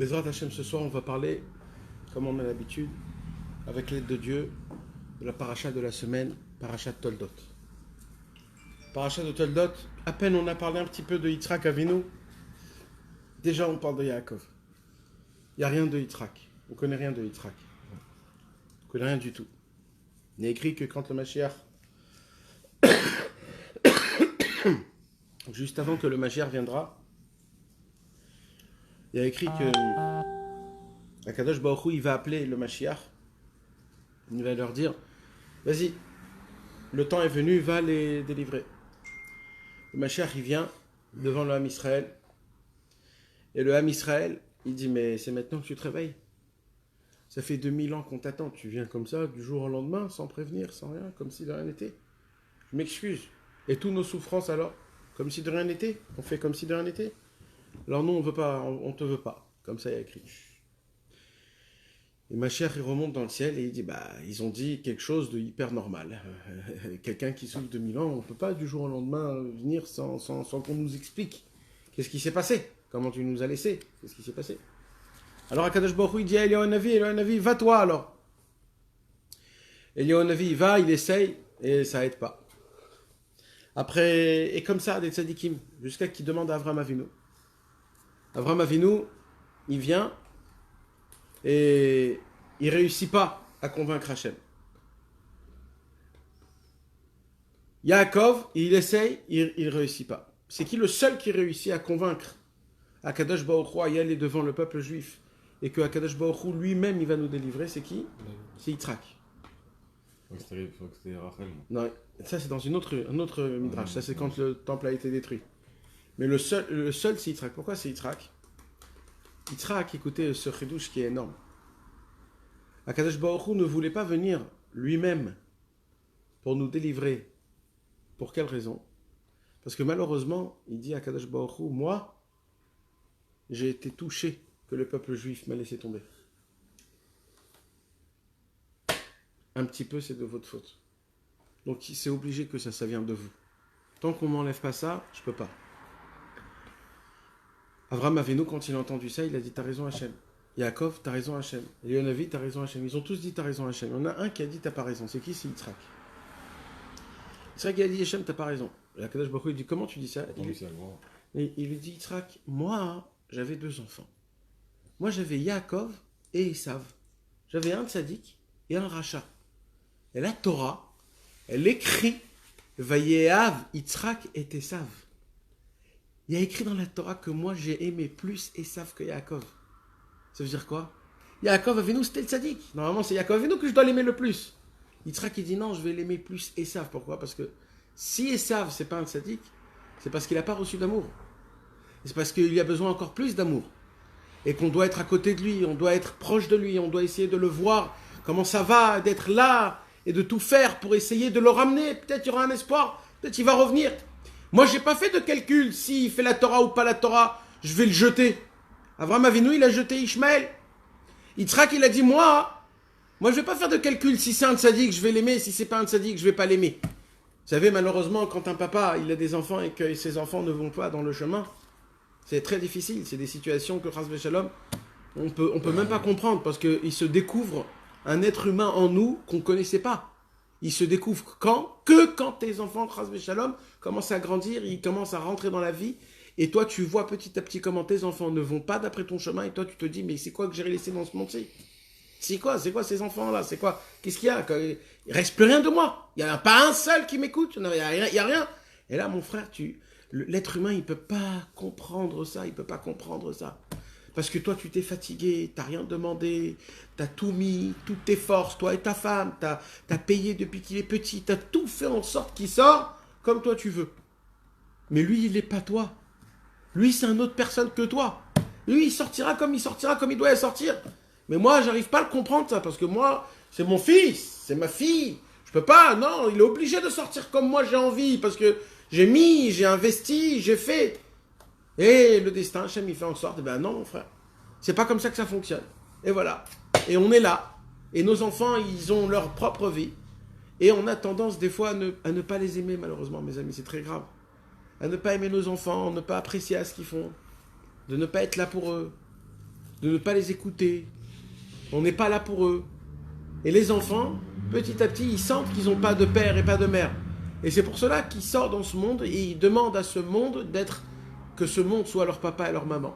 Bezrat Hashem, ce soir, on va parler, comme on a l'habitude, avec l'aide de Dieu, de la paracha de la semaine, paracha de Toldot. Paracha de Toldot, à peine on a parlé un petit peu de Yitzhak Avinu, déjà on parle de Yaakov. Il n'y a rien de Yitzhak. On ne connaît rien de Yitzhak. On ne connaît rien du tout. Il est écrit que quand le Mashiach, juste avant que le Mashiach viendra, il y a écrit que Akadosh Baruch Hu, il va appeler le Mashiach, il va leur dire, vas-y, le temps est venu, va les délivrer. Le Mashiach, il vient devant le Ham Israël, et le Ham Israël, il dit, mais c'est maintenant que tu te réveilles. Ça fait 2000 ans qu'on t'attend, tu viens comme ça, du jour au lendemain, sans prévenir, sans rien, comme si de rien n'était. Je m'excuse. Et toutes nos souffrances alors, comme si de rien n'était, on fait comme si de rien n'était. Alors non, on veut pas, on te veut pas. Comme ça, il y a écrit. Et Mashiach, il remonte dans le ciel et il dit, ils ont dit quelque chose de hyper normal. Quelqu'un qui souffre de 1000 ans, on ne peut pas du jour au lendemain venir sans qu'on nous explique. Qu'est-ce qui s'est passé? Comment tu nous as laissés? Qu'est-ce qui s'est passé? Alors Akadosh Baruch Hu, il dit à Eliyahu Navi, va toi alors. Eliyahu Navi, il va, il essaye et ça aide pas. Après, et comme ça, des tzadikim, jusqu'à qu'il demande à Avraham Avinu. Avraham Avinu, il vient et il réussit pas à convaincre Hachem. Yaakov, il essaye, il réussit pas. C'est qui le seul qui réussit à convaincre Akadosh Baruch Hu à y aller devant le peuple juif et que Akadosh Baruch Hu lui-même il va nous délivrer, c'est qui? C'est Yitzhak. C'était Rachel. Non, ça c'est dans un autre midrash. Ça c'est quand le temple a été détruit. Mais le seul c'est Yitzhak. Pourquoi c'est Yitzhak? Yitzhak, écoutez ce chidouche qui est énorme. Akadosh Baruch Hu ne voulait pas venir lui-même pour nous délivrer. Pour quelle raison? Parce que malheureusement, il dit à Akadosh Baruch Hu, moi, j'ai été touché que le peuple juif m'a laissé tomber. Un petit peu, c'est de votre faute. Donc c'est obligé que ça vient de vous. Tant qu'on m'enlève pas ça, je peux pas. Avraham Avinu, quand il a entendu ça, il a dit, t'as raison Hachem. Yaakov, t'as raison Hachem. Eliyahu Navi, t'as raison Hachem. Ils ont tous dit, t'as raison Hachem. Il y en a un qui a dit, t'as pas raison. C'est qui? C'est Yitzhak. Yitzhak, il a dit, Hachem, t'as pas raison. Et Akadosh Baruch Hu, il dit, comment tu dis ça? Il lui dit, Yitzhak, moi, j'avais 2 enfants. Moi, j'avais Yaakov et Esav. J'avais un tzaddik et un rachat. Et la Torah, elle écrit Vayehav Yitzhak et Esav. Il y a écrit dans la Torah que moi, j'ai aimé plus Esav que Yaakov. Ça veut dire quoi? Yaakov Avinu, c'était le tzaddik. Normalement, c'est Yaakov Avinu que je dois l'aimer le plus. Yitzhak, il dit non, je vais l'aimer plus Esav. Pourquoi? Parce que si Esav, c'est pas un tzaddik, c'est parce qu'il n'a pas reçu d'amour. C'est parce qu'il a besoin encore plus d'amour. Et qu'on doit être à côté de lui, on doit être proche de lui, on doit essayer de le voir, comment ça va, d'être là, et de tout faire pour essayer de le ramener. Peut-être il y aura un espoir, peut-être il va revenir. Moi, j'ai pas fait de calcul, s'il fait la Torah ou pas la Torah, je vais le jeter. Avraham Avinu, il a jeté Ishmaël. Yitzhak, il a dit, moi, je vais pas faire de calcul, si c'est un tzaddik, je vais l'aimer, si c'est pas un tzaddik, je vais pas l'aimer. Vous savez, malheureusement, quand un papa, il a des enfants et que ses enfants ne vont pas dans le chemin, c'est très difficile. C'est des situations que, Chas v'Shalom, on peut même pas comprendre parce qu'il se découvre un être humain en nous qu'on ne connaissait pas. Il se découvre quand tes enfants, Chas v'Shalom, commencent à grandir, ils commencent à rentrer dans la vie. Et toi, tu vois petit à petit comment tes enfants ne vont pas d'après ton chemin. Et toi, tu te dis, mais c'est quoi que j'ai laissé dans ce monde-ci? C'est quoi ces enfants-là? C'est quoi? Qu'est-ce qu'il y a? Il reste plus rien de moi. Il n'y a pas un seul qui m'écoute. Il n'y a rien. Et là, mon frère, l'être humain, il ne peut pas comprendre ça. Il ne peut pas comprendre ça. Parce que toi, tu t'es fatigué, tu n'as rien demandé, tu as tout mis, toutes tes forces, toi et ta femme, tu as payé depuis qu'il est petit, tu as tout fait en sorte qu'il sort comme toi tu veux. Mais lui, il n'est pas toi. Lui, c'est une autre personne que toi. Lui, il sortira comme il doit sortir. Mais moi, j'arrive pas à le comprendre, ça, parce que moi, c'est mon fils, c'est ma fille. Je peux pas, non, il est obligé de sortir comme moi j'ai envie, parce que j'ai investi, j'ai fait. Et le destin, Hachem, il fait en sorte, non, mon frère, c'est pas comme ça que ça fonctionne. Et voilà. Et on est là. Et nos enfants, ils ont leur propre vie. Et on a tendance, des fois, à ne pas les aimer, malheureusement, mes amis, c'est très grave. À ne pas aimer nos enfants, à ne pas apprécier à ce qu'ils font, de ne pas être là pour eux. de ne pas les écouter. On n'est pas là pour eux. Et les enfants, petit à petit, ils sentent qu'ils n'ont pas de père et pas de mère. Et c'est pour cela qu'ils sortent dans ce monde et ils demandent à ce monde que ce monde soit leur papa et leur maman.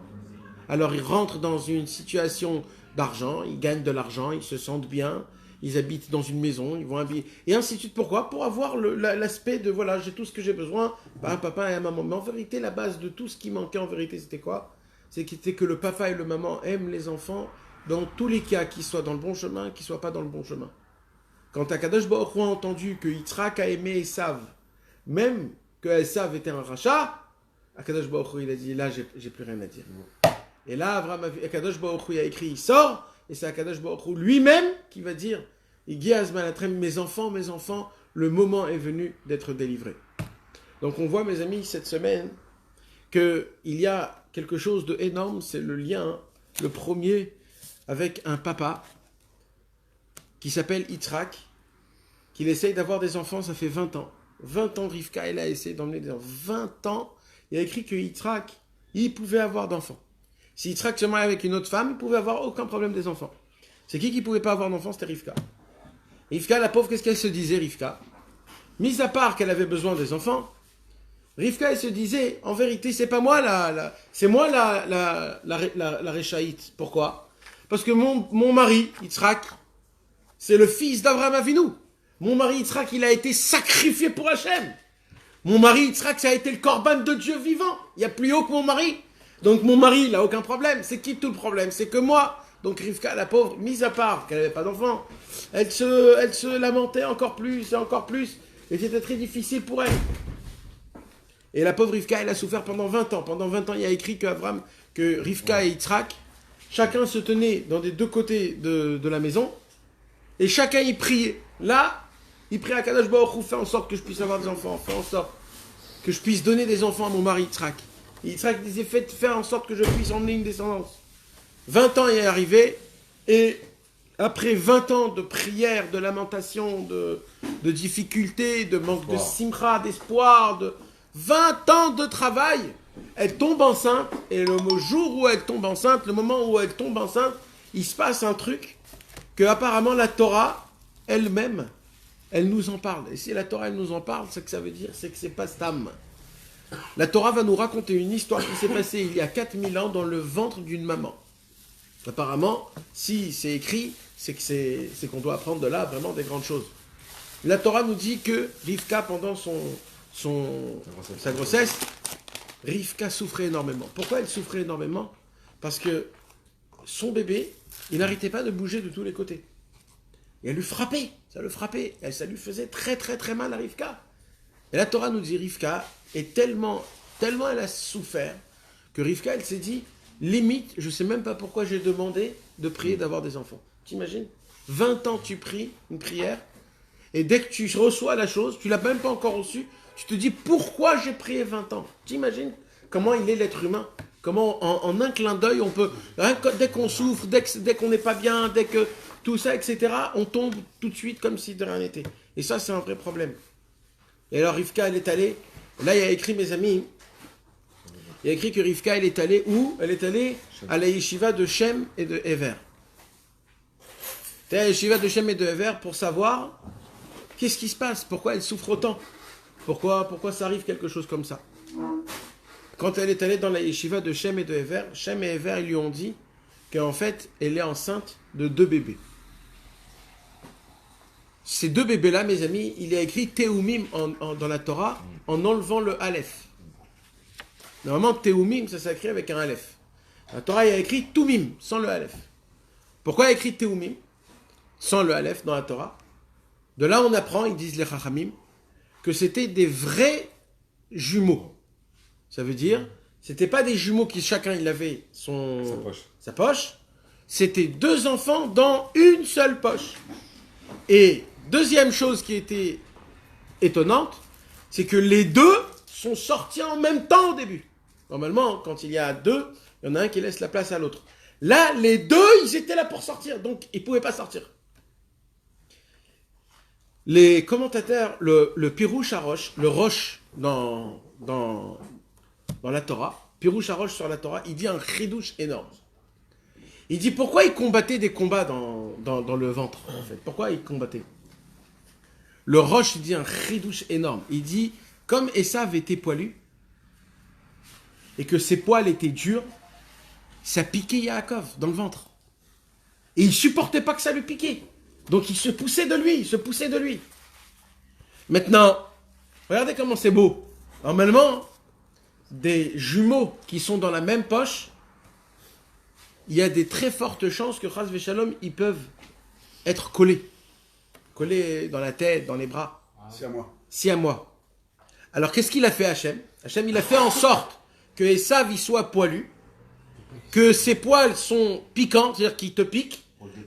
Alors ils rentrent dans une situation d'argent, ils gagnent de l'argent, ils se sentent bien, ils habitent dans une maison, ils vont habiter, et ainsi de suite. Pourquoi ? Pour avoir l'aspect de, voilà, j'ai tout ce que j'ai besoin, un papa et un maman. Mais en vérité, la base de tout ce qui manquait, en vérité, c'était quoi ? C'était que le papa et le maman aiment les enfants dans tous les cas, qu'ils soient dans le bon chemin, qu'ils ne soient pas dans le bon chemin. Quand Akadosh Baruch Hu a entendu que Yitzhak a aimé Esav, même que Esav était un rachat, Akadosh Baruch Hu, il a dit, là, j'ai plus rien à dire. Et là, Akadosh Baruch Hu a écrit, il sort, et c'est Akadosh Baruch Hu lui-même qui va dire, mes enfants, le moment est venu d'être délivré. Donc on voit, mes amis, cette semaine, qu'il y a quelque chose d'énorme, c'est le lien, le premier, avec un papa qui s'appelle Yitzhak, qu'il essaye d'avoir des enfants, ça fait 20 ans. 20 ans, Rivka, elle a essayé d'emmener des enfants. 20 ans, il a écrit que Yitzhak, il pouvait avoir d'enfants. Si Yitzhak se mariait avec une autre femme, il ne pouvait avoir aucun problème des enfants. C'est qui ne pouvait pas avoir d'enfants? C'était Rivka. Rivka, la pauvre, qu'est-ce qu'elle se disait, Rivka? Mis à part qu'elle avait besoin des enfants, Rivka, elle se disait, en vérité, c'est pas moi c'est moi la réchaïte. Pourquoi? Parce que mon mari, Yitzhak, c'est le fils d'Abraham Avinu. Mon mari Yitzhak, il a été sacrifié pour Hachem. Mon mari Yitzhak, ça a été le corban de Dieu vivant. Il y a plus haut que mon mari. Donc mon mari, il n'a aucun problème. C'est qui tout le problème? C'est que moi. Donc Rivka, la pauvre, mise à part qu'elle n'avait pas d'enfant, elle se lamentait encore plus et encore plus. Et c'était très difficile pour elle. Et la pauvre Rivka, elle a souffert pendant 20 ans. Pendant 20 ans, il y a écrit que Rivka et Yitzhak, chacun se tenait dans des deux côtés de la maison. Et chacun y priait. Là, il priait à Kadosh Baruch Hu, fais en sorte que je puisse avoir des enfants. Fais en sorte que je puisse donner des enfants à mon mari Yitzhak. Et Yitzhak disait, fais en sorte que je puisse emmener une descendance. 20 ans est arrivé. Et après 20 ans de prière, de lamentation, de difficultés, de manque de simcha, d'espoir, de 20 ans de travail, elle tombe enceinte. Et le jour où elle tombe enceinte, le moment où elle tombe enceinte, il se passe un truc que apparemment la Torah elle-même, elle nous en parle. Et si la Torah elle nous en parle, c'est que ça veut dire c'est que c'est pas Stam. La Torah va nous raconter une histoire qui s'est passée il y a 4000 ans dans le ventre d'une maman. Apparemment, si c'est écrit, c'est qu'on doit apprendre de là vraiment des grandes choses. La Torah nous dit que Rivka, pendant sa grossesse, Rivka souffrait énormément. Pourquoi elle souffrait énormément? Parce que son bébé, il n'arrêtait pas de bouger de tous les côtés. Et elle lui frappait, ça le frappait. Et ça lui faisait très très très mal à Rivka. Et la Torah nous dit, Rivka est tellement elle a souffert, que Rivka, elle s'est dit, limite, je ne sais même pas pourquoi j'ai demandé de prier d'avoir des enfants. T'imagines? 20 ans tu pries une prière, et dès que tu reçois la chose, tu ne l'as même pas encore reçue, tu te dis, pourquoi j'ai prié 20 ans? T'imagines comment il est l'être humain? Comment en un clin d'œil, on peut, dès qu'on souffre, dès qu'on n'est pas bien, dès que tout ça, etc., on tombe tout de suite comme si de rien n'était. Et ça, c'est un vrai problème. Et alors, Rivka, elle est allée, là, il y a écrit, mes amis, il y a écrit que Rivka, elle est allée où? Elle est allée à la yeshiva de Shem et de Ever. C'est la yeshiva de Shem et de Ever pour savoir qu'est-ce qui se passe, pourquoi elle souffre autant, pourquoi ça arrive quelque chose comme ça. Quand elle est allée dans la yeshiva de Shem et de Ever, Shem et Ever, ils lui ont dit qu'en fait, elle est enceinte de 2 bébés. Ces 2 bébés-là, mes amis, il y a écrit Teumim dans la Torah en enlevant le Aleph. Normalement, Teumim, ça s'écrit avec un Aleph. La Torah, il y a écrit Tumim, sans le Aleph. Pourquoi il y a écrit Teumim, sans le Aleph, dans la Torah? De là, on apprend, ils disent les Chachamim, que c'était des vrais jumeaux. Ça veut dire, c'était pas des jumeaux qui chacun il avait sa poche. C'était 2 enfants dans une seule poche. Et deuxième chose qui était étonnante, c'est que les 2 sont sortis en même temps au début. Normalement, quand il y a 2, il y en a un qui laisse la place à l'autre. Là, les 2, ils étaient là pour sortir, donc ils ne pouvaient pas sortir. Les commentateurs, le Pirouche Harosh, le Roche dans la Torah, Pirouche Harosh sur la Torah, il dit un chidouche énorme. Il dit pourquoi il combattait des combats dans le ventre, en fait. Pourquoi il combattait? Le Roche dit un chidouche énorme. Il dit, comme Esav était poilu, et que ses poils étaient durs, ça piquait Yaakov dans le ventre. Et il supportait pas que ça lui piquait. Donc il se poussait de lui, Maintenant, regardez comment c'est beau. Normalement, des jumeaux qui sont dans la même poche, il y a des très fortes chances que Chas Veshalom, ils peuvent être collés dans la tête, dans les bras. Si à moi. Alors qu'est-ce qu'il a fait Hachem? Hachem, il a fait en sorte que Esav il soit poilu, que ses poils sont piquants, c'est-à-dire qu'ils te piquent,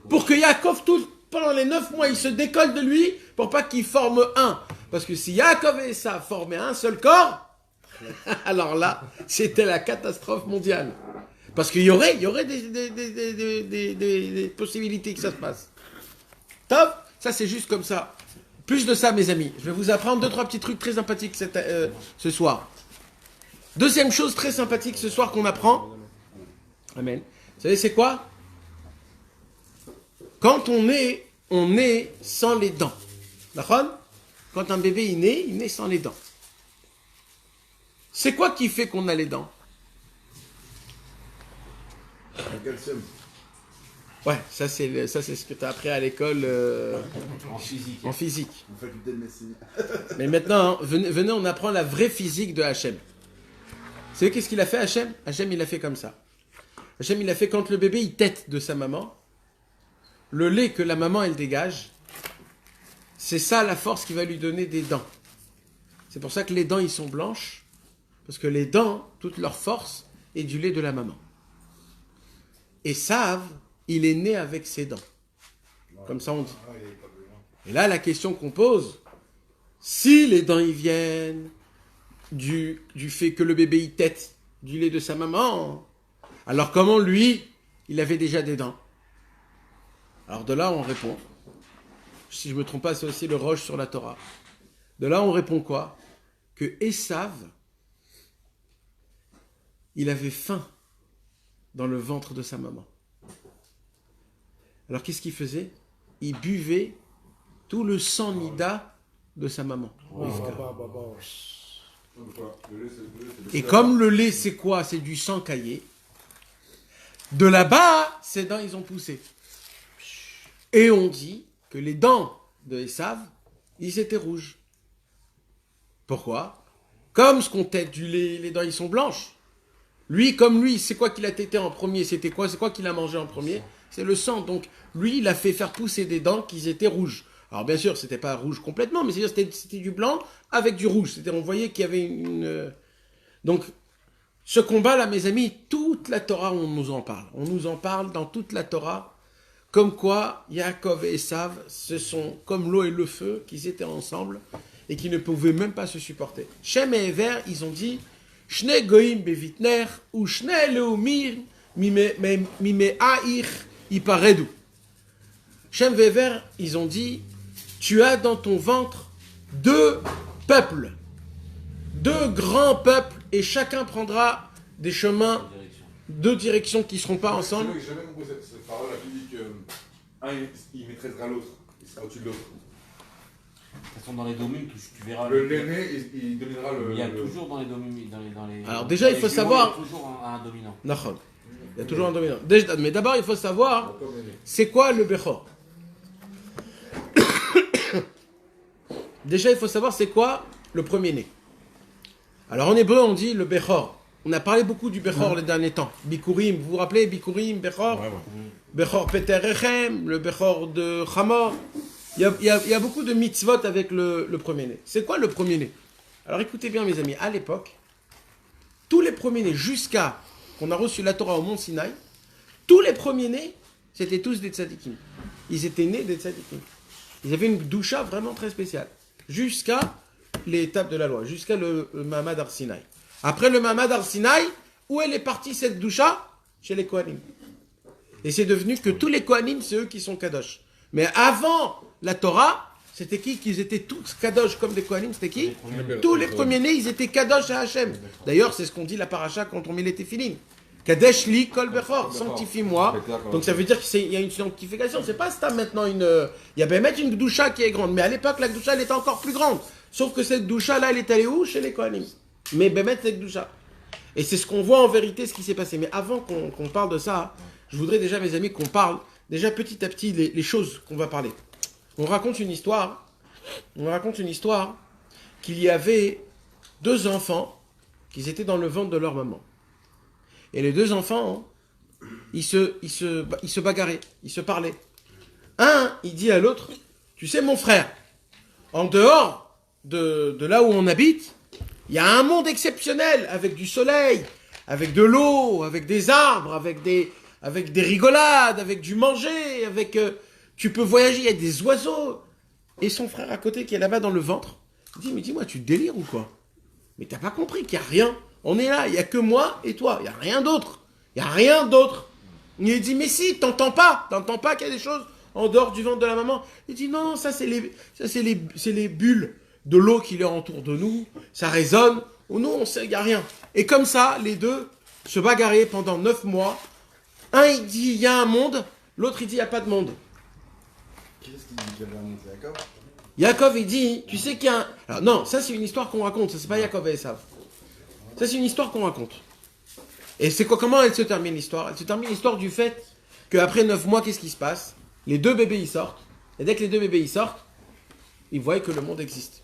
pour que Yaakov, pendant les 9 mois, il se décolle de lui, pour pas qu'il forme un. Parce que si Yaakov et Esav formaient un seul corps, alors là, c'était la catastrophe mondiale. Parce qu'il y aurait des possibilités que ça se passe. Top, ça c'est juste comme ça. Plus de ça, mes amis. Je vais vous apprendre 2-3 petits trucs très sympathiques ce soir. Deuxième chose très sympathique ce soir qu'on apprend. Amen. Vous savez c'est quoi? Quand on naît sans les dents. D'accord? Quand un bébé il naît sans les dents. C'est quoi qui fait qu'on a les dents? Le calcium. Ouais, ça c'est ce que tu as appris à l'école en physique. En faculté de médecine. Mais maintenant, venez, on apprend la vraie physique de Hachem. Vous savez qu'est-ce qu'il a fait Hachem? Hachem il a fait comme ça. Hachem il a fait quand le bébé il tète de sa maman, le lait que la maman elle dégage, c'est ça la force qui va lui donner des dents. C'est pour ça que les dents ils sont blanches, parce que les dents, toute leur force est du lait de la maman. Et Sav, il est né avec ses dents. Comme ça on dit. Et là, la question qu'on pose, si les dents ils viennent du fait que le bébé il tète du lait de sa maman, alors comment lui, il avait déjà des dents? Alors de là, on répond, si je ne me trompe pas, c'est aussi le Roche sur la Torah. De là, on répond quoi? Que Esav, il avait faim dans le ventre de sa maman. Alors qu'est-ce qu'il faisait? Il buvait tout le sang nida de sa maman. Et comme le lait c'est quoi? C'est du sang caillé. De là-bas, ses dents ils ont poussé. Et on dit que les dents de Esav, ils étaient rouges. Pourquoi? Comme ce qu'on tète du lait, les dents ils sont blanches. Lui, comme lui, c'est quoi qu'il a tété en premier? C'était quoi? C'est quoi qu'il a mangé en premier? C'est le sang. Donc, lui, il a fait faire pousser des dents qui étaient rouges. Alors, bien sûr, c'était pas rouge complètement, mais c'était du blanc avec du rouge. On voyait qu'il y avait une... Donc, ce combat-là, mes amis, toute la Torah, on nous en parle. On nous en parle dans toute la Torah, comme quoi Yaakov et Esav, ce sont comme l'eau et le feu, qu'ils étaient ensemble et qui ne pouvaient même pas se supporter. Shem et Ever, ils ont dit... Shne goyim bevitner ou shne leumir mime'aich iparedu. Shem Vever, ils ont dit, tu as dans ton ventre 2 peuples, 2 grands peuples, et chacun prendra des chemins, 2 directions qui ne seront pas ensemble. J'ai jamais compris cette parole qui dit qu'un il maîtrisera l'autre, il sera au-dessus de l'autre. De toute façon, dans les domaines, tu verras. L'aîné, il dominera le. Il y a toujours dans les domaines. Alors, déjà, il faut savoir. Il y a toujours un dominant. Il y a toujours un dominant. Mais d'abord, il faut savoir c'est quoi le Bechor. Déjà, il faut savoir c'est quoi le premier-né. Alors, en hébreu, on dit le Bechor. On a parlé beaucoup du Bechor les derniers temps. Bikurim, vous vous rappelez Bikurim, Bechor? Bechor Peterechem, le Bechor de Hamor. Il y a beaucoup de mitzvot avec le premier-né. C'est quoi le premier-né? Alors écoutez bien mes amis, à l'époque, tous les premiers-nés, jusqu'à qu'on a reçu la Torah au mont Sinaï, tous les premiers-nés, c'était tous des tzadikim. Ils étaient nés des tzadikim. Ils avaient une doucha vraiment très spéciale. Jusqu'à l'étape de la loi, jusqu'à le Mahamad Har Sinaï. Après le Mahamad Har Sinaï, où elle est partie cette doucha? Chez les Kohanim. Et c'est devenu que tous les Kohanim, c'est eux qui sont Kadosh. Mais avant la Torah, c'était qui? Qu'ils étaient tous Kadosh comme des Kohanim, c'était qui? Tous les premiers-nés, ils étaient Kadosh à Hachem. D'ailleurs, c'est ce qu'on dit la paracha quand on met les téphilines. Kadesh li kol bechor, sanctifie-moi. Donc ça veut dire qu'il y a une sanctification. C'est pas ça maintenant il y a bien mettre une gdoucha qui est grande. Mais à l'époque, la gdoucha, elle était encore plus grande. Sauf que cette gdoucha là, elle est allée où? Chez les Kohanim. Mais Bémet, c'est gdoucha. Et c'est ce qu'on voit en vérité, ce qui s'est passé. Mais avant qu'on parle de ça, je voudrais déjà, mes amis, qu'on parle déjà petit à petit les choses qu'on va parler. On raconte une histoire qu'il y avait 2 enfants qui étaient dans le ventre de leur maman. Et les 2 enfants, ils se bagarraient, ils se parlaient. Un, il dit à l'autre, tu sais mon frère, en dehors de là où on habite, il y a un monde exceptionnel, avec du soleil, avec de l'eau, avec des arbres, avec des rigolades, avec du manger, tu peux voyager, il y a des oiseaux. Et son frère à côté qui est là-bas dans le ventre, il dit, mais dis-moi, tu délires ou quoi? Mais t'as pas compris qu'il n'y a rien. On est là, il n'y a que moi et toi, il n'y a rien d'autre. Il n'y a rien d'autre. Il dit, mais si, t'entends pas qu'il y a des choses en dehors du ventre de la maman. Il dit, non, ça c'est les bulles de l'eau qui leur entoure de nous, ça résonne, nous on sait, il n'y a rien. Et comme ça, les deux se bagarraient pendant 9 mois. Un il dit, il y a un monde, l'autre il dit, il n'y a pas de monde. Qu'est-ce qu'il dit qu'il y avait un monde, c'est Yaakov? Yaakov il dit, tu sais qu'il y a un... Alors non, ça c'est une histoire qu'on raconte, ça c'est pas Yaakov et Esav. Ça c'est une histoire qu'on raconte. Et c'est quoi, comment elle se termine l'histoire? Elle se termine l'histoire du fait qu'après 9 mois, qu'est-ce qui se passe? Les 2 bébés ils sortent, et dès que les 2 bébés ils sortent, ils voient que le monde existe.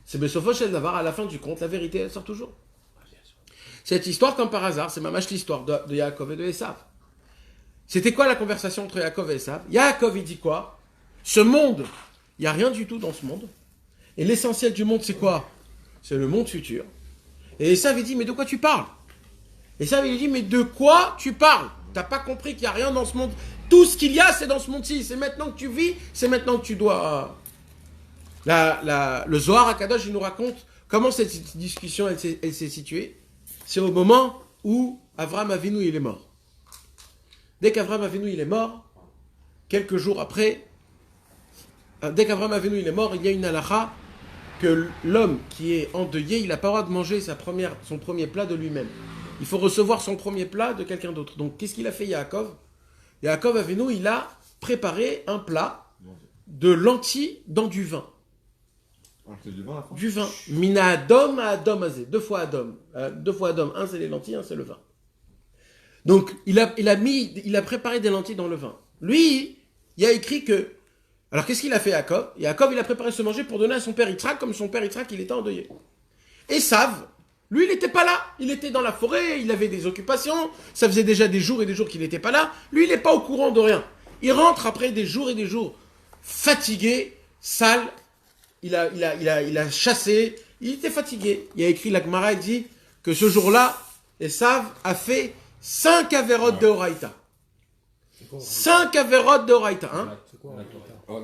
C'est Besofo Shel Davar, à la fin du compte, la vérité elle sort toujours. Cette histoire, comme par hasard, c'est mamash l'histoire de Yaakov et de Esav. C'était quoi la conversation entre Yaakov et Esav? Yaakov il dit quoi? Ce monde, il n'y a rien du tout dans ce monde. Et l'essentiel du monde c'est quoi? C'est le monde futur. Et Esav il dit, mais de quoi tu parles? Esav il dit, mais de quoi tu parles? T'as pas compris qu'il n'y a rien dans ce monde? Tout ce qu'il y a c'est dans ce monde-ci. C'est maintenant que tu vis, c'est maintenant que tu dois... Le Zohar HaKadosh, il nous raconte comment cette discussion elle s'est située. C'est au moment où Avraham Avinu il est mort. Dès qu'Avraham Avinu il est mort, quelques jours après, dès qu'Avraham Avinu il est mort, il y a une halakha que l'homme qui est endeuillé, il n'a pas le droit de manger son premier plat de lui-même. Il faut recevoir son premier plat de quelqu'un d'autre. Donc qu'est-ce qu'il a fait Yaakov? Yaakov Avinu, il a préparé un plat de lentilles dans du vin. Du vin. Mina Adom à Adom Azé. 2 fois Adom. 2 fois Adom. Un c'est les lentilles, un c'est le vin. Donc il a préparé des lentilles dans le vin. Lui, il a écrit que... Alors qu'est-ce qu'il a fait Yaakov? Yaakov, il a préparé ce manger pour donner à son père Yitzhak, comme son père Yitzhak, il était endeuillé. Esav, lui, il n'était pas là. Il était dans la forêt, il avait des occupations. Ça faisait déjà des jours et des jours qu'il n'était pas là. Lui, il n'est pas au courant de rien. Il rentre après des jours et des jours fatigué, sale. Il a chassé, il était fatigué. Il a écrit la Gemara, il dit que ce jour-là, Esav a fait 5 avérotes de Horaïta. 5 avérotes de Horaïta, hein?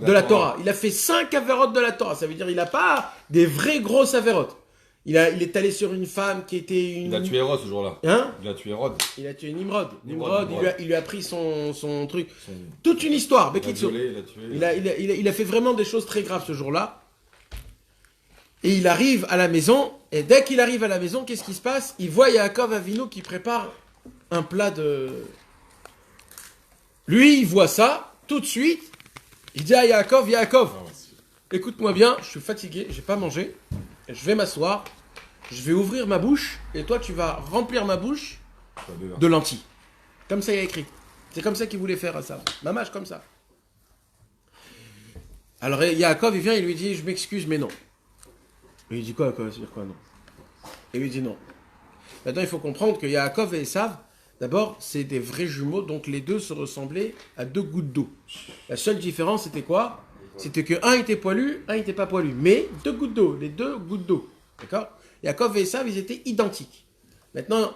De la Torah. Il a fait 5 avérotes de la Torah. Ça veut dire qu'il n'a pas des vraies grosses avérotes. Il est allé sur une femme qui était une... Il a tué Hérode ce jour-là. Hein? Il a tué Hérode. Il a tué Nimrod. Nimrod. Il lui a pris son truc. Toute une histoire. Il a fait vraiment des choses très graves ce jour-là. Et il arrive à la maison, et dès qu'il arrive à la maison, qu'est-ce qui se passe? Il voit Yaakov Avinu qui prépare un plat de... Lui, il voit ça, tout de suite, il dit à Yaakov, écoute-moi bien, je suis fatigué, j'ai pas mangé, je vais m'asseoir, je vais ouvrir ma bouche, et toi tu vas remplir ma bouche de lentilles. Comme ça il a écrit. C'est comme ça qu'il voulait faire à ça. Mamache comme ça. Alors Yaakov, il vient, il lui dit, je m'excuse, mais non. Et il dit quoi, c'est-à-dire quoi, non? Et il lui dit non. Maintenant, il faut comprendre que Yaakov et Esav, d'abord, c'est des vrais jumeaux, donc les deux se ressemblaient à 2 gouttes d'eau. La seule différence, c'était quoi? C'était qu'un était poilu, un n'était pas poilu. Mais 2 gouttes d'eau, les 2 gouttes d'eau. D'accord? Yaakov et Esav, ils étaient identiques. Maintenant,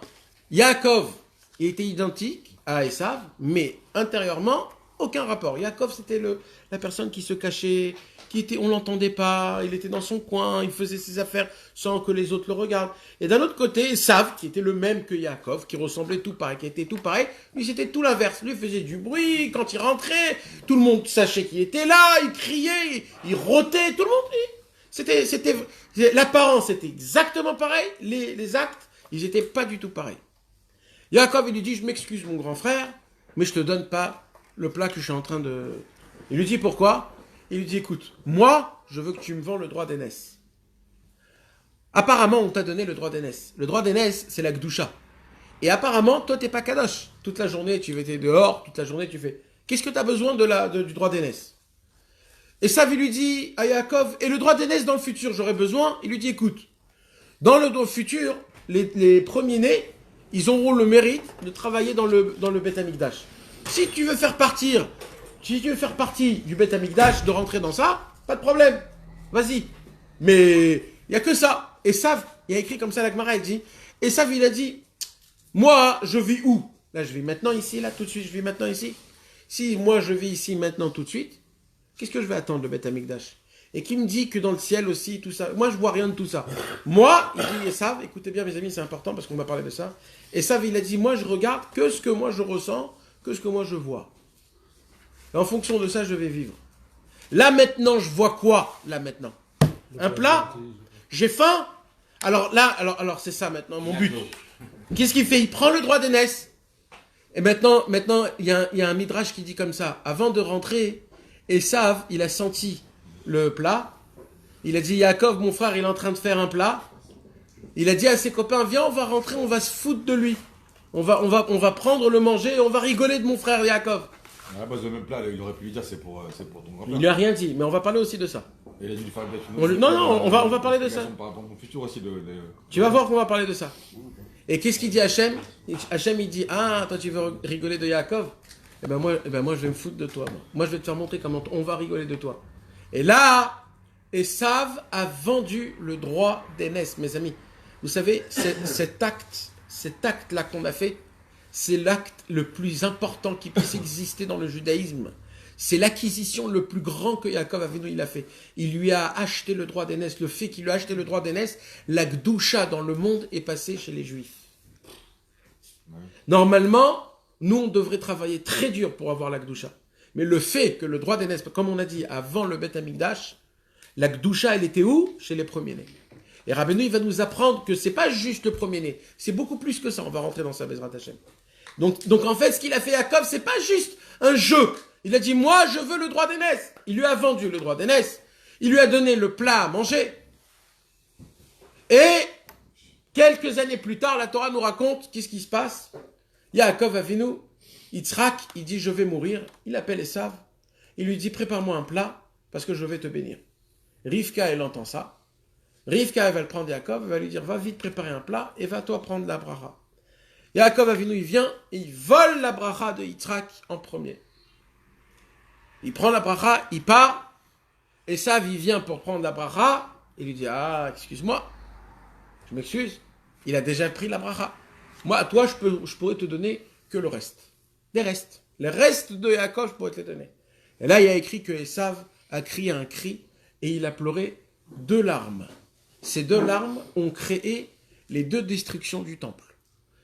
Yaakov, il était identique à Esav, mais intérieurement, aucun rapport. Yaakov, c'était la personne qui se cachait, on l'entendait pas, il était dans son coin, il faisait ses affaires sans que les autres le regardent. Et d'un autre côté, Esav, qui était le même que Yaakov, qui ressemblait tout pareil, qui était tout pareil, lui c'était tout l'inverse. Lui faisait du bruit quand il rentrait, tout le monde sachait qu'il était là, il criait, il rotait, tout le monde. L'apparence était exactement pareil, les actes, ils étaient pas du tout pareils. Yaakov, il lui dit, je m'excuse mon grand frère, mais je te donne pas le plat que je suis en train de... Il lui dit pourquoi? Il lui dit, écoute, moi, je veux que tu me vends le droit d'aînesse. Apparemment, on t'a donné le droit d'aînesse. Le droit d'aînesse, c'est la Gdusha. Et apparemment, toi, t'es pas Kadosh. Toute la journée, tu étais dehors, toute la journée, tu fais... Qu'est-ce que tu as besoin du droit d'aînesse? Et ça, il lui dit à Yaakov, et le droit d'aînesse dans le futur, j'aurais besoin. Il lui dit, écoute, dans le futur, les premiers-nés, ils auront le mérite de travailler dans le Beth Amikdash. Si tu veux faire partie du Beth Amikdash, de rentrer dans ça, pas de problème. Vas-y. Mais il n'y a que ça. Et Sav, il y a écrit comme ça la Gemara, elle dit, et Sav, il a dit, moi, je vis où? Là, je vis maintenant ici, là, tout de suite, je vis maintenant ici. Si moi, je vis ici maintenant tout de suite, qu'est-ce que je vais attendre, le Beth Amikdash? Et qui me dit que dans le ciel aussi, tout ça, moi, je vois rien de tout ça. Moi, il dit, Esav, écoutez bien, mes amis, c'est important parce qu'on va parler de ça. Esav, il a dit, moi, je regarde que ce que moi, je ressens, que ce que moi, je vois. Et en fonction de ça, je vais vivre. Là, maintenant, je vois quoi, là, maintenant? Un plat? J'ai faim? Alors, là, alors c'est ça, maintenant, mon but. Qu'est-ce qu'il fait? Il prend le droit d'aînesse. Et maintenant, il y a un midrash qui dit comme ça. Avant de rentrer, Esav, il a senti le plat. Il a dit, Yaakov, mon frère, il est en train de faire un plat. Il a dit à ses copains, viens, on va rentrer, on va se foutre de lui. On va prendre le manger et on va rigoler de mon frère Yaakov. À la base, le même plat, il aurait pu lui dire, c'est pour ton grand-père. Il lui a rien dit, mais on va parler aussi de ça. Et il a dû lui faire Non, on va parler de ça. Par rapport à ton futur aussi. Tu vas voir qu'on va parler de ça. Et qu'est-ce qu'il dit Hachem? Hachem, il dit, ah, toi tu veux rigoler de Yaakov? Eh ben moi, je vais me foutre de toi. Moi, je vais te faire montrer comment on va rigoler de toi. Et là, Esav a vendu le droit d'aînesse, mes amis. Vous savez, cet acte-là qu'on a fait, c'est l'acte le plus important qui puisse exister dans le judaïsme. C'est l'acquisition le plus grand que Yaakov Avinu il a fait. Il lui a acheté le droit d'aînesse. Le fait qu'il lui a acheté le droit d'aînesse, la Gdusha dans le monde est passée chez les Juifs. Normalement, nous on devrait travailler très dur pour avoir la Gdusha. Mais le fait que le droit d'aînesse, comme on a dit avant le Beth Amikdash, la Gdusha elle était où? Chez les premiers-nés. Et Rabbeinu il va nous apprendre que c'est pas juste le premier-né, c'est beaucoup plus que ça. On va rentrer dans sa Bezrat Hashem. Donc en fait, ce qu'il a fait Yaakov, c'est pas juste un jeu. Il a dit, moi, je veux le droit d'aînesse. Il lui a vendu le droit d'aînesse. Il lui a donné le plat à manger. Et quelques années plus tard, la Torah nous raconte qu'est-ce qui se passe. Yaakov Avinu, Yitzhak, il dit, je vais mourir. Il appelle Esav. Il lui dit, prépare-moi un plat parce que je vais te bénir. Rivka, elle entend ça. Rivka, elle va le prendre Yaakov. Elle va lui dire, va vite préparer un plat et va toi prendre la bracha. Yaakov Avinu, il vient et il vole la bracha de Yitzhak en premier. Il prend la bracha, il part, et Esav, il vient pour prendre la bracha, il lui dit, ah, excuse-moi, je m'excuse, il a déjà pris la bracha. Moi, à toi, je pourrais te donner que le reste. Les restes de Yaakov, je pourrais te les donner. Et là, il y a écrit que Esav a crié un cri, et il a pleuré 2 larmes. Ces 2 larmes ont créé les 2 destructions du temple.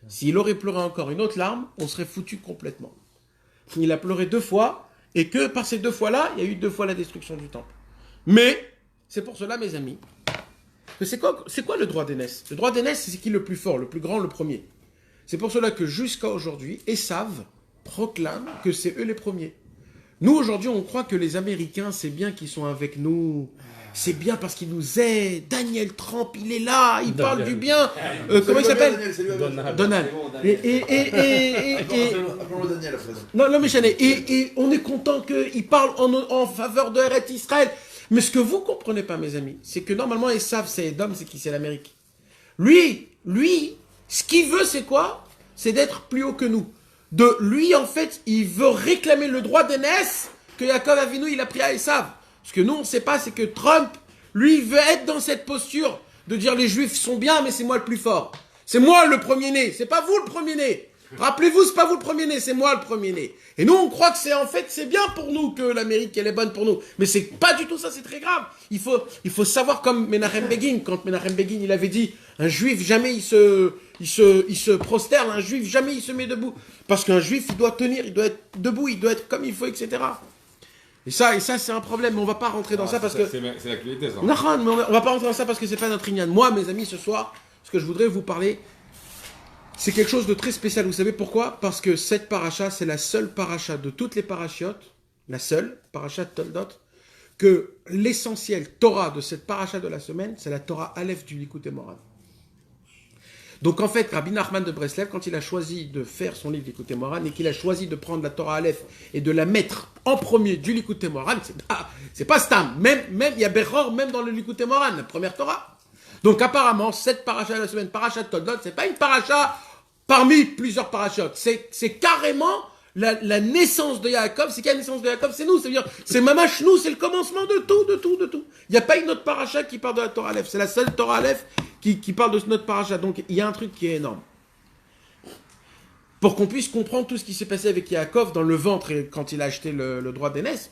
S'il aurait pleuré encore une autre larme, on serait foutu complètement. Il a pleuré 2 fois, et que par ces 2 fois-là, il y a eu 2 fois la destruction du temple. Mais, c'est pour cela, mes amis, que c'est quoi le droit d'aînesse? Le droit d'aînesse, c'est qui le plus fort, le plus grand, le premier. C'est pour cela que jusqu'à aujourd'hui, Esav proclame que c'est eux les premiers. Nous, aujourd'hui, on croit que les Américains, c'est bien qu'ils sont avec nous. C'est bien parce qu'ils nous aident. Daniel Trump, il est là, il parle du bien. Comment il s'appelle? Donald. Non, mais et on est content qu'il parle en faveur de Eretz Israël. Mais ce que vous comprenez pas, mes amis, c'est que normalement, Esav, c'est Edom, c'est qui? C'est l'Amérique. Lui, ce qu'il veut, c'est quoi? C'est d'être plus haut que nous. Lui, en fait, il veut réclamer le droit d'aînesse que Yaakov Avinu, il a pris à Esav. Ce que nous, on ne sait pas, c'est que Trump, lui, il veut être dans cette posture de dire les Juifs sont bien, mais c'est moi le plus fort. C'est moi le premier-né, c'est pas vous le premier-né. Rappelez-vous, c'est pas vous le premier-né, c'est moi le premier-né. Et nous, on croit que c'est bien pour nous que l'Amérique, elle est bonne pour nous. Mais c'est pas du tout ça, c'est très grave. Il faut savoir comme Menachem Begin, quand Menachem Begin, il avait dit, un Juif, jamais il se prosterne, un Juif, jamais il se met debout. Parce qu'un Juif, il doit tenir, il doit être debout, il doit être comme il faut, etc. Et ça, c'est un problème, mais on va pas rentrer dans ça parce que... C'est l'actualité, ça. Non, mais on va pas rentrer dans ça parce que c'est pas notre ignan. Moi, mes amis, ce soir, ce que je voudrais vous parler, c'est quelque chose de très spécial. Vous savez pourquoi? Parce que cette paracha, c'est la seule paracha de toutes les parachiotes, la seule, paracha Toldot, que l'essentiel Torah de cette paracha de la semaine, c'est la Torah Aleph du Likutei Moharan. Donc en fait, Rabbi Nachman de Breslev, quand il a choisi de faire son livre Likutei Moharan et qu'il a choisi de prendre la Torah Aleph et de la mettre en premier du Likutei Moharan, c'est pas Stam. Même il y a Bechor, même dans le Likutei Moharan, la première Torah. Donc apparemment, cette paracha de la semaine, paracha Toldot, c'est pas une paracha parmi plusieurs parachutes. C'est carrément la naissance de Yaakov. C'est quelle naissance de Yaakov? C'est nous. C'est-à-dire, c'est Mamash nous, c'est le commencement de tout. Il n'y a pas une autre paracha qui parle de la Torah Aleph. C'est la seule Torah Aleph qui parle de notre paracha. Donc il y a un truc qui est énorme. Pour qu'on puisse comprendre tout ce qui s'est passé avec Yaakov dans le ventre et quand il a acheté le droit d'aînesse.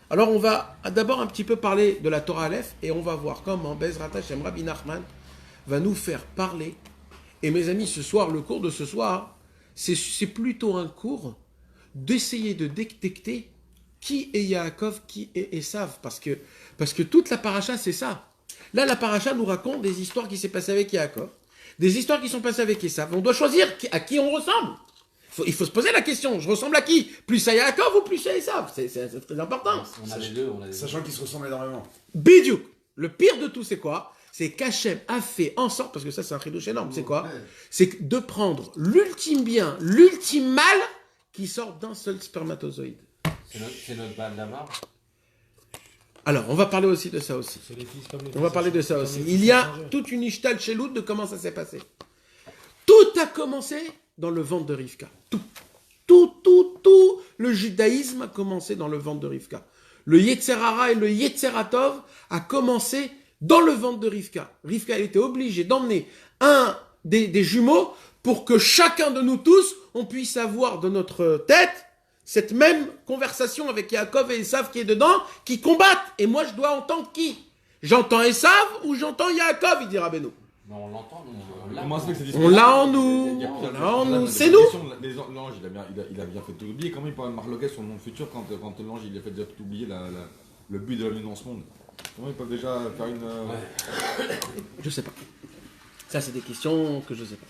Alors on va d'abord un petit peu parler de la Torah Aleph et on va voir comment Bezrat Hashem Rabbi Nachman va nous faire parler. Et mes amis, ce soir, le cours de ce soir, c'est plutôt un cours d'essayer de détecter qui est Yaakov, qui est Esav. Parce que toute la paracha, c'est ça. Là, la paracha nous raconte des histoires qui s'est passées avec Yaakov, des histoires qui sont passées avec Esav. On doit choisir à qui on ressemble. Il faut se poser la question, je ressemble à qui? Plus à Yaakov ou plus à Esav? C'est très important. On a les deux, Sachant qu'ils se ressemblent énormément. Bidiouk. Le pire de tout, c'est quoi? C'est qu'Hachem a fait en sorte, parce que ça c'est un chidouche énorme, c'est quoi? C'est de prendre l'ultime bien, l'ultime mal qui sort d'un seul spermatozoïde. C'est notre balle d'abord. Alors, on va parler aussi de ça aussi. On va parler de ça aussi. Il y a toute une ishtal chez Loud de comment ça s'est passé. Tout a commencé dans le ventre de Rivka. Tout le judaïsme a commencé dans le ventre de Rivka. Le Yetzer Hara et le Yetzer Hatov a commencé dans le ventre de Rivka. Rivka, elle était obligée d'emmener un des jumeaux pour que chacun de nous tous, on puisse avoir de notre tête cette même conversation avec Yaakov et Esav qui est dedans, qui combattent. Et moi, je dois entendre qui? J'entends Esav ou j'entends Yaakov, il dira Beno. On l'entend, on l'a en nous. On l'a en nous. C'est nous. L'ange, il a bien fait tout oublier. Comment il parle de Marloquet, son nom futur, quand l'ange, il a fait déjà tout oublier le but de la venue dans ce monde? Comment ils peuvent déjà faire une... Je sais pas. Ça, c'est des questions que je sais pas.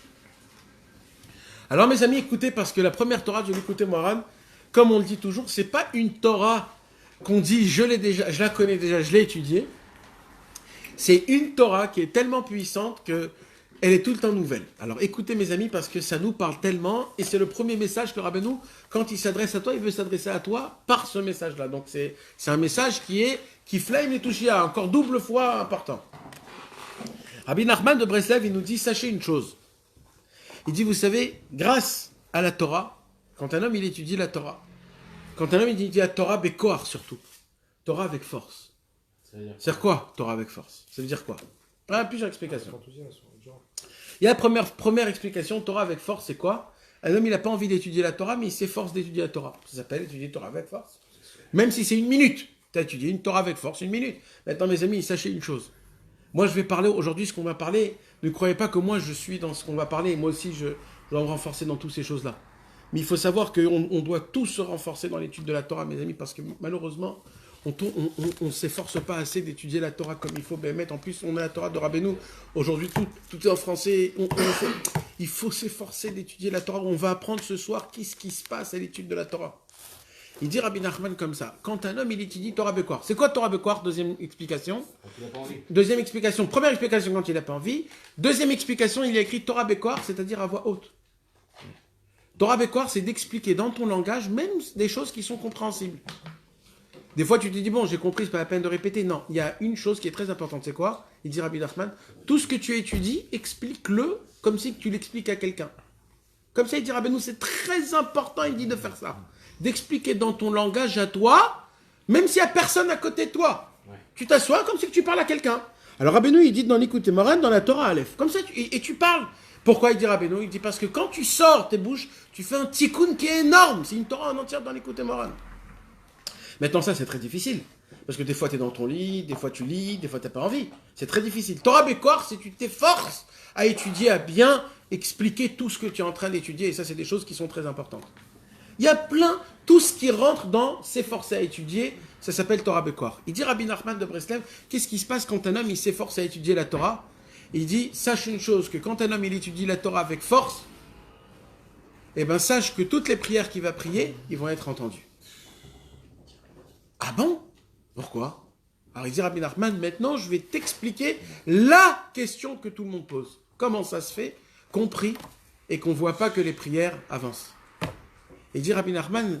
Alors, mes amis, écoutez, parce que la première Torah du Likutei Moharan, comme on le dit toujours, c'est pas une Torah qu'on dit je la connais déjà, je l'ai étudiée. C'est une Torah qui est tellement puissante que elle est tout le temps nouvelle. Alors écoutez mes amis, parce que ça nous parle tellement, et c'est le premier message que Rabbeinu, quand il s'adresse à toi, il veut s'adresser à toi par ce message-là. Donc c'est un message qui flame les touchia, encore double fois important. Rabbi Nachman de Breslev, il nous dit, sachez une chose. Il dit, vous savez, grâce à la Torah, quand un homme il étudie la Torah, quand un homme il étudie la Torah, Bekoar surtout, Torah avec force. C'est quoi, Torah avec force? Ça veut dire quoi? Plusieurs explications. Il y a la première explication, Torah avec force, c'est quoi? Un homme, il n'a pas envie d'étudier la Torah, mais il s'efforce d'étudier la Torah. Ça s'appelle étudier Torah avec force. Même si c'est une minute. Tu as étudié une Torah avec force, une minute. Maintenant, mes amis, sachez une chose. Moi, je vais parler aujourd'hui ce qu'on va parler. Ne croyez pas que moi, je suis dans ce qu'on va parler. Moi aussi, je dois me renforcer dans toutes ces choses-là. Mais il faut savoir qu'on doit tous se renforcer dans l'étude de la Torah, mes amis, parce que malheureusement, on ne s'efforce pas assez d'étudier la Torah comme il faut. Ben, en plus, on a la Torah de Rabbeinu. Aujourd'hui, tout est en français. Il faut s'efforcer d'étudier la Torah. On va apprendre ce soir qu'est-ce qui se passe à l'étude de la Torah. Il dit Rabbi Nachman comme ça. Quand un homme, il étudie Torah Bekoar. C'est quoi Torah Bekoar? Deuxième explication. Deuxième explication. Première explication, quand il n'a pas envie. Deuxième explication, il a écrit Torah Bekoar, c'est-à-dire à voix haute. Torah Bekoar, c'est d'expliquer dans ton langage même des choses qui sont compréhensibles. Des fois, tu te dis, bon, j'ai compris, c'est pas la peine de répéter. Non, il y a une chose qui est très importante, c'est quoi? Il dit Rabbi Nachman, tout ce que tu étudies, explique-le comme si tu l'expliques à quelqu'un. Comme ça, il dit Rabbeinu, c'est très important, il dit de faire ça. D'expliquer dans ton langage à toi, même s'il n'y a personne à côté de toi. Ouais. Tu t'assois comme si tu parles à quelqu'un. Alors Rabbeinu, il dit dans Likutei Moharan, dans la Torah Aleph, comme ça, et tu parles. Pourquoi il dit Rabbeinu? Il dit parce que quand tu sors tes bouches, tu fais un tikkun qui est énorme. C'est une Torah en entière dans Likutei Moharan. Maintenant, ça, c'est très difficile. Parce que des fois, tu es dans ton lit, des fois, tu lis, des fois, tu n'as pas envie. C'est très difficile. Torah Bekoar, c'est tu t'efforces à étudier, à bien expliquer tout ce que tu es en train d'étudier. Et ça, c'est des choses qui sont très importantes. Il y a plein, tout ce qui rentre dans s'efforcer à étudier, ça s'appelle Torah Bekoar. Il dit Rabbi Nachman de Breslev, qu'est-ce qui se passe quand un homme, il s'efforce à étudier la Torah? Il dit, sache une chose, que quand un homme, il étudie la Torah avec force, eh ben sache que toutes les prières qu'il va prier, ils vont être entendues. Ah bon? Pourquoi? Alors il dit Rabbi Nachman, maintenant je vais t'expliquer la question que tout le monde pose. Comment ça se fait qu'on prie et qu'on ne voit pas que les prières avancent? Il dit Rabbi Nachman,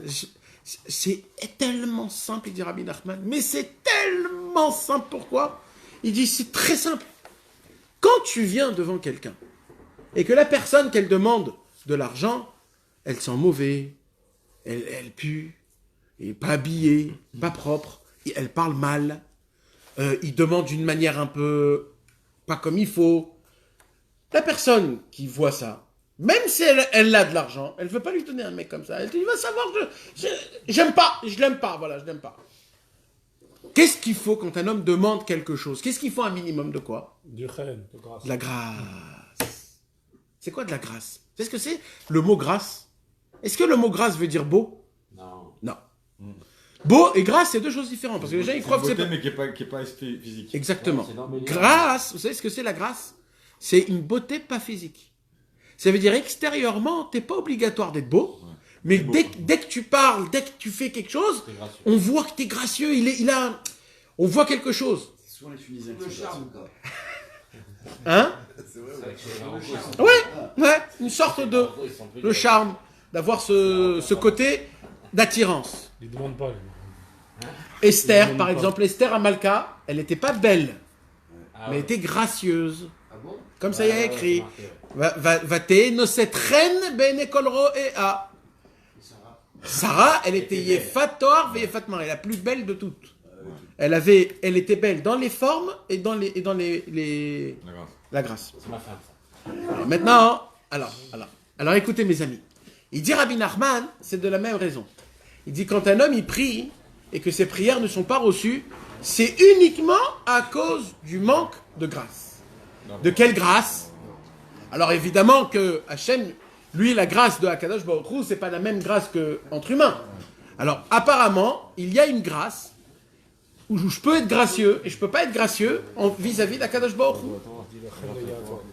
c'est tellement simple, il dit Rabbi Nachman, mais c'est tellement simple, pourquoi? Il dit c'est très simple. Quand tu viens devant quelqu'un et que la personne qu'elle demande de l'argent, elle sent mauvais, elle pue, elle n'est pas habillée, pas propre, elle parle mal, il demande d'une manière un peu pas comme il faut. La personne qui voit ça, même si elle a de l'argent, elle ne veut pas lui donner un mec comme ça. Elle dit, il va savoir, j'aime pas, je l'aime pas, voilà, je l'aime pas. Qu'est-ce qu'il faut quand un homme demande quelque chose? Qu'est-ce qu'il faut un minimum de quoi? Du chen, de grâce. De la grâce. C'est quoi de la grâce? C'est ce que c'est le mot grâce? Est-ce que le mot grâce veut dire beau? Non. Non. Beau et grâce, c'est deux choses différentes. Parce que les gens, ils croient que c'est beauté, mais qui est pas physique. Exactement. Ouais, c'est dans mes liens. Grâce, vous savez ce que c'est la grâce? C'est une beauté pas physique. Ça veut dire extérieurement, t'es pas obligatoire d'être beau, mais beau. dès que tu parles, dès que tu fais quelque chose, C'est gracieux. on voit que t'es gracieux, on voit quelque chose. C'est souvent les Tunisiens Le qui charme, quoi. Hein? C'est vrai, C'est ouais. vrai que chez les Marocains, ils sont- Ouais, une sorte de Les Marocains, ils sont plus- le charme, d'avoir ce côté d'attirance. Ils ne demandent pas. Esther, par exemple, Esther Amalka, elle n'était pas belle, Ah mais ouais. elle était gracieuse. Ah bon? Comme ça, il y a Ouais, écrit. c'est marqué, ouais. Va te noset reine bene kolro et a. Sarah. Sarah, elle était Yefator ve Yefatmar, la plus belle de toutes. Elle était belle dans les formes et dans La grâce. la grâce. C'est ma femme, ça. Alors maintenant, alors écoutez mes amis. Il dit Rabbi Nachman, c'est de la même raison. Il dit quand un homme il prie et que ses prières ne sont pas reçues, c'est uniquement à cause du manque de grâce. De quelle grâce? Alors évidemment que Hachem, lui, la grâce de Hakadosh Baruch Hu, c'est pas la même grâce qu'entre humains. Alors apparemment, il y a une grâce où je peux être gracieux et je peux pas être gracieux vis-à-vis d'Hakadosh Baruch Hu.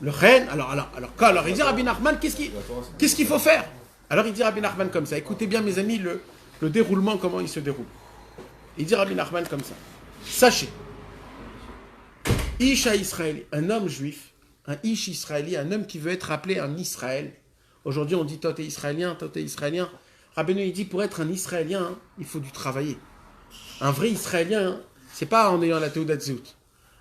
Le Chen, alors il dit Rabbi Nachman, qu'est-ce qu'il faut faire? Alors il dit Rabbi Nachman comme ça. Écoutez bien mes amis le déroulement, comment il se déroule. Il dit Rabbi Nachman comme ça. Sachez, Isha Israël, un homme juif, un Ish israéli, un homme qui veut être appelé un Israël. Aujourd'hui on dit toi t'es israélien, toi t'es israélien. Rabbeinu il dit pour être un Israélien, hein, il faut du travailler. Un vrai Israélien, hein, c'est pas en ayant la Teudat Zut.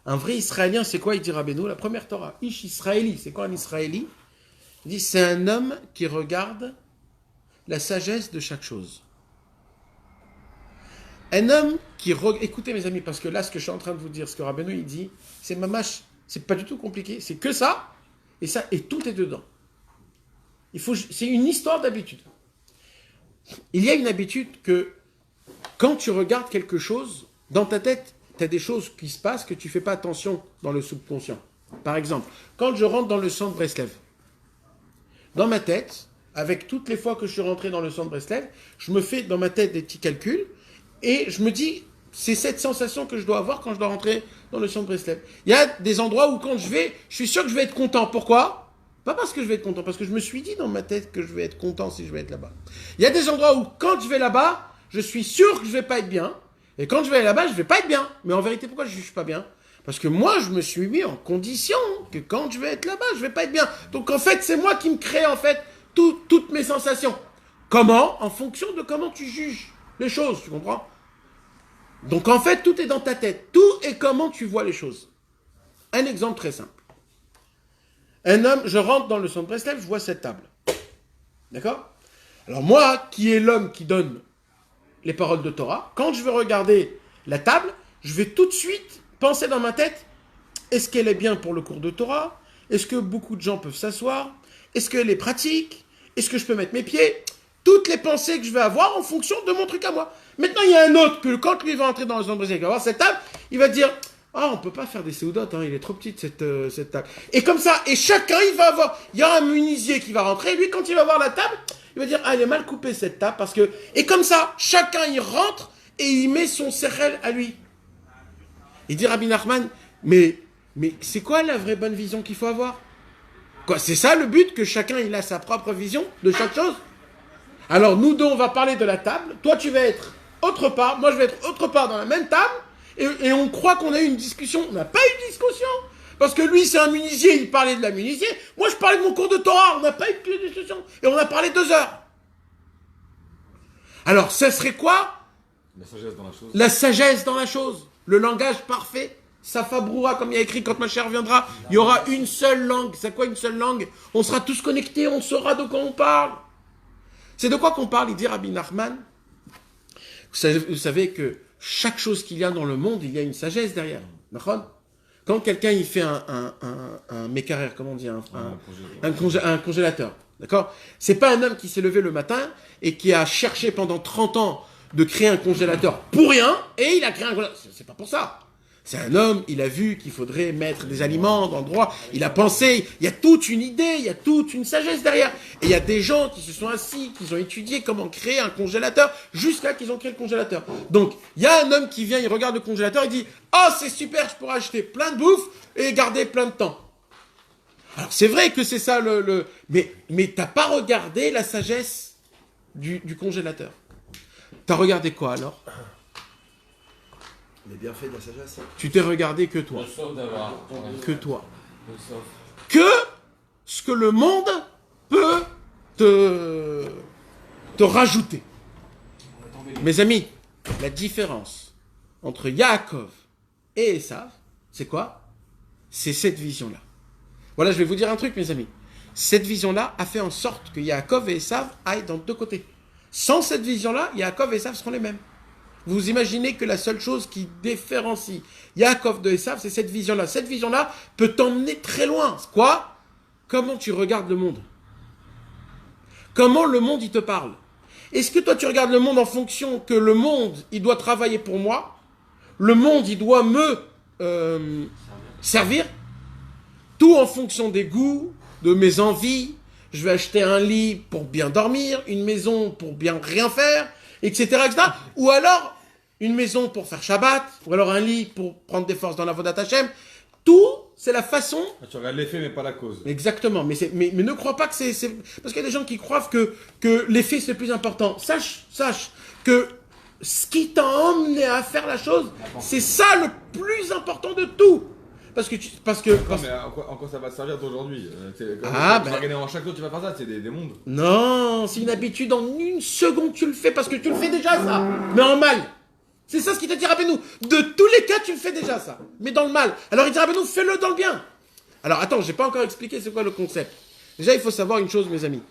Un vrai Israélien, c'est quoi? Il dit Rabbeinu, la première Torah. Ish Israéli, c'est quoi un Israéli? Il dit c'est un homme qui regarde la sagesse de chaque chose. Un homme qui... Écoutez mes amis, parce que là, ce que je suis en train de vous dire, ce que Rabbeinu il dit, c'est mamash, c'est pas du tout compliqué, c'est que ça, et tout est dedans. C'est une histoire d'habitude. Il y a une habitude que, quand tu regardes quelque chose, dans ta tête, tu as des choses qui se passent que tu fais pas attention dans le subconscient. Par exemple, quand je rentre dans le centre Breslev, dans ma tête, avec toutes les fois que je suis rentré dans le centre Breslev, je me fais dans ma tête des petits calculs, et je me dis, c'est cette sensation que je dois avoir quand je dois rentrer dans le centre Breslev. Il y a des endroits où quand je vais, je suis sûr que je vais être content. Pourquoi? Pas parce que je vais être content, parce que je me suis dit dans ma tête que je vais être content si je vais être là-bas. Il y a des endroits où quand je vais là-bas, je suis sûr que je vais pas être bien, et quand je vais là-bas, je vais pas être bien. Mais en vérité, pourquoi je ne suis pas bien? Parce que moi, je me suis mis en condition que quand je vais être là-bas, je vais pas être bien. Donc en fait, c'est moi qui me crée en fait toutes mes sensations. Comment? En fonction de comment tu juges les choses, tu comprends? Donc en fait, tout est dans ta tête. Tout est comment tu vois les choses. Un exemple très simple. Un homme, je rentre dans le centre Breslev, je vois cette table. D'accord? Alors moi, qui est l'homme qui donne les paroles de Torah, quand je vais regarder la table, je vais tout de suite penser dans ma tête, est-ce qu'elle est bien pour le cours de Torah? Est-ce que beaucoup de gens peuvent s'asseoir? Est-ce qu'elle est pratique? Est-ce que je peux mettre mes pieds? Toutes les pensées que je vais avoir en fonction de mon truc à moi. Maintenant, il y a un autre que quand lui va entrer dans le centre Breslev, il va voir cette table, il va dire, on peut pas faire des séoudotes, hein, il est trop petite cette table. Et comme ça, et chacun, il y a un menuisier qui va rentrer, lui, quand il va voir la table, il va dire, elle est mal coupée cette table, parce que... Et comme ça, chacun, il rentre, et il met son sérel à lui. Il dit Rabbi Nachman, mais c'est quoi la vraie bonne vision qu'il faut avoir? Quoi, c'est ça le but, que chacun, il a sa propre vision de chaque chose? Alors nous deux, on va parler de la table. Toi, tu vas être autre part. Moi, je vais être autre part dans la même table. Et on croit qu'on a eu une discussion. On n'a pas eu de discussion. Parce que lui, c'est un municier, il parlait de la municier. Moi, je parlais de mon cours de Torah. On n'a pas eu de discussion. Et on a parlé 2 heures. Alors, ça serait quoi? La sagesse dans la chose. La sagesse dans la chose. Le langage parfait. Safa Broura, comme il y a écrit, quand ma chère viendra, il y aura une seule langue. C'est quoi une seule langue? On sera tous connectés, on saura de quoi on parle. C'est de quoi qu'on parle, il dit Rabbi Nachman. Vous savez que chaque chose qu'il y a dans le monde, il y a une sagesse derrière. D'accord? Quand quelqu'un il fait un mécarrière, comment on dit, un congélateur, d'accord? C'est pas un homme qui s'est levé le matin et qui a cherché pendant 30 ans de créer un congélateur pour rien et il a créé un congélateur. C'est pas pour ça. C'est un homme, il a vu qu'il faudrait mettre des aliments dans le droit, il a pensé, il y a toute une idée, il y a toute une sagesse derrière. Et il y a des gens qui se sont assis, qui ont étudié comment créer un congélateur, jusqu'à qu'ils ont créé le congélateur. Donc, il y a un homme qui vient, il regarde le congélateur, il dit « Oh, c'est super, je pourrais acheter plein de bouffe et garder plein de temps. » Alors, c'est vrai que c'est ça Mais t'as pas regardé la sagesse du congélateur. T'as regardé quoi alors? Les bienfaits de la sagesse. Tu t'es regardé que toi. Le sauf d'avoir. Que toi. Le sauf. Que ce que le monde peut te rajouter. Mes amis, la différence entre Yaakov et Esav, c'est quoi? C'est cette vision-là. Voilà, je vais vous dire un truc, mes amis. Cette vision-là a fait en sorte que Yaakov et Esav aillent dans 2 côtés. Sans cette vision-là, Yaakov et Esav seront les mêmes. Vous imaginez que la seule chose qui différencie Yaakov de Esav, c'est cette vision-là. Cette vision-là peut t'emmener très loin. Quoi? Comment tu regardes le monde? Comment le monde, il te parle? Est-ce que toi, tu regardes le monde en fonction que le monde, il doit travailler pour moi? Le monde, il doit me servir? Tout en fonction des goûts, de mes envies. Je vais acheter un lit pour bien dormir, une maison pour bien rien faire, etc., etc. Ou alors, une maison pour faire Shabbat, ou alors un lit pour prendre des forces dans la Vodat Hashem. Tout, c'est la façon... Tu regardes l'effet, mais pas la cause. Exactement, mais ne crois pas que c'est... Parce qu'il y a des gens qui croient que l'effet, c'est le plus important. Sache que ce qui t'a emmené à faire la chose, c'est ça le plus important de tout. Parce que... Mais en quoi ça va te servir d'aujourd'hui? Tu Ah, vas gagner en chaque jour, tu vas faire ça, c'est des mondes. Non, c'est une habitude, en une seconde tu le fais, parce que tu le fais déjà ça, mais en mal. C'est ça ce qu'il te dit Rabbeinu. De tous les cas, tu le fais déjà ça, mais dans le mal. Alors il dit Rabbeinu, fais-le dans le bien. Alors attends, j'ai pas encore expliqué c'est quoi le concept. Déjà, il faut savoir une chose, mes amis.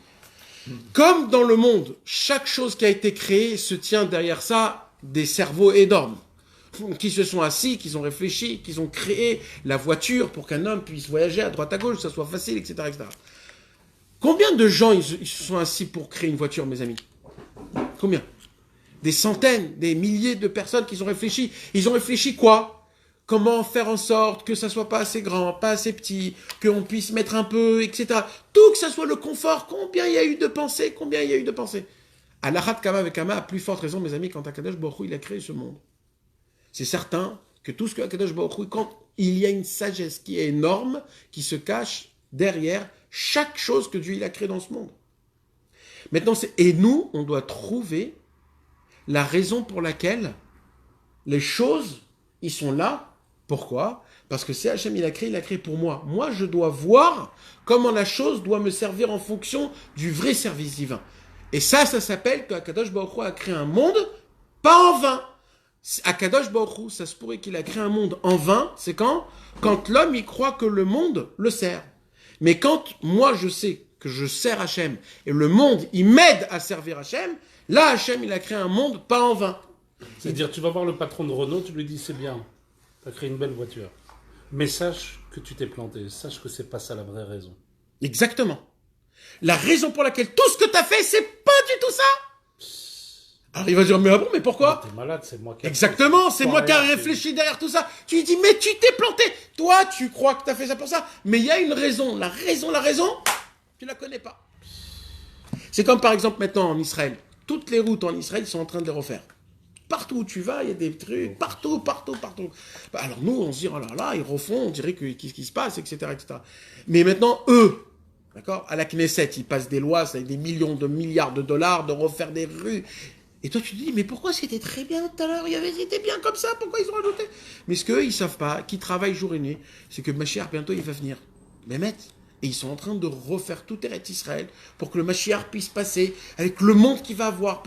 Comme dans le monde, chaque chose qui a été créée se tient derrière ça des cerveaux énormes, qui se sont assis, qui ont réfléchi, qui ont créé la voiture pour qu'un homme puisse voyager à droite à gauche, que ça soit facile, etc., etc. Combien de gens ils se sont assis pour créer une voiture, mes amis? Combien? Des centaines, des milliers de personnes qui ont réfléchi. Ils ont réfléchi quoi? Comment faire en sorte que ça soit pas assez grand, pas assez petit, qu'on puisse mettre un peu, etc. Tout que ça soit le confort. Combien il y a eu de pensées? Combien il y a eu de pensées? Alahat Kama avec Kama a plus forte raison, mes amis, quand Akadosh Baruch Hu, il a créé ce monde. C'est certain que tout ce que Akadosh Baruch Hu, quand il y a une sagesse qui est énorme, qui se cache derrière chaque chose que Dieu il a créée dans ce monde. Maintenant, et nous, on doit trouver la raison pour laquelle les choses, ils sont là. Pourquoi? Parce que c'est Hachem, il a créé pour moi. Moi, je dois voir comment la chose doit me servir en fonction du vrai service divin. Et ça s'appelle qu'Akadosh Baruch Hu a créé un monde, pas en vain. Akadosh Baruch Hu, ça se pourrait qu'il a créé un monde en vain, c'est quand l'homme, il croit que le monde le sert. Mais quand moi, je sais que je sers Hachem, et le monde, il m'aide à servir Hachem, là, Hachem, il a créé un monde pas en vain. C'est-à-dire, tu vas voir le patron de Renault, tu lui dis, c'est bien, tu as créé une belle voiture. Mais sache que tu t'es planté, sache que c'est pas ça la vraie raison. Exactement. La raison pour laquelle tout ce que tu as fait, c'est pas du tout ça. Alors il va dire, mais ah bon, mais pourquoi? T'es malade, c'est moi qui... Exactement, c'est moi qui ai réfléchi derrière tout ça. Tu lui dis, mais tu t'es planté. Toi, tu crois que tu as fait ça pour ça. Mais il y a une raison. La raison, tu la connais pas. C'est comme par exemple maintenant en Israël. Toutes les routes en Israël sont en train de les refaire. Partout où tu vas, il y a des trucs, partout. Alors nous, on se dit, oh là là, ils refont, on dirait qu'est-ce qui se passe, etc., etc. Mais maintenant, eux, D'accord? À la Knesset, ils passent des lois, c'est des millions de milliards de dollars, de refaire des rues. Et toi, tu te dis, mais pourquoi c'était très bien tout à l'heure? C'était bien comme ça, pourquoi ils ont rajouté? Mais ce qu'eux, ils savent pas, qui travaillent jour et nuit, c'est que Mashiach, bientôt, il va venir. Mehmet. Et ils sont en train de refaire tout Eretz Israël pour que le Mashiach puisse passer avec le monde qu'il va avoir.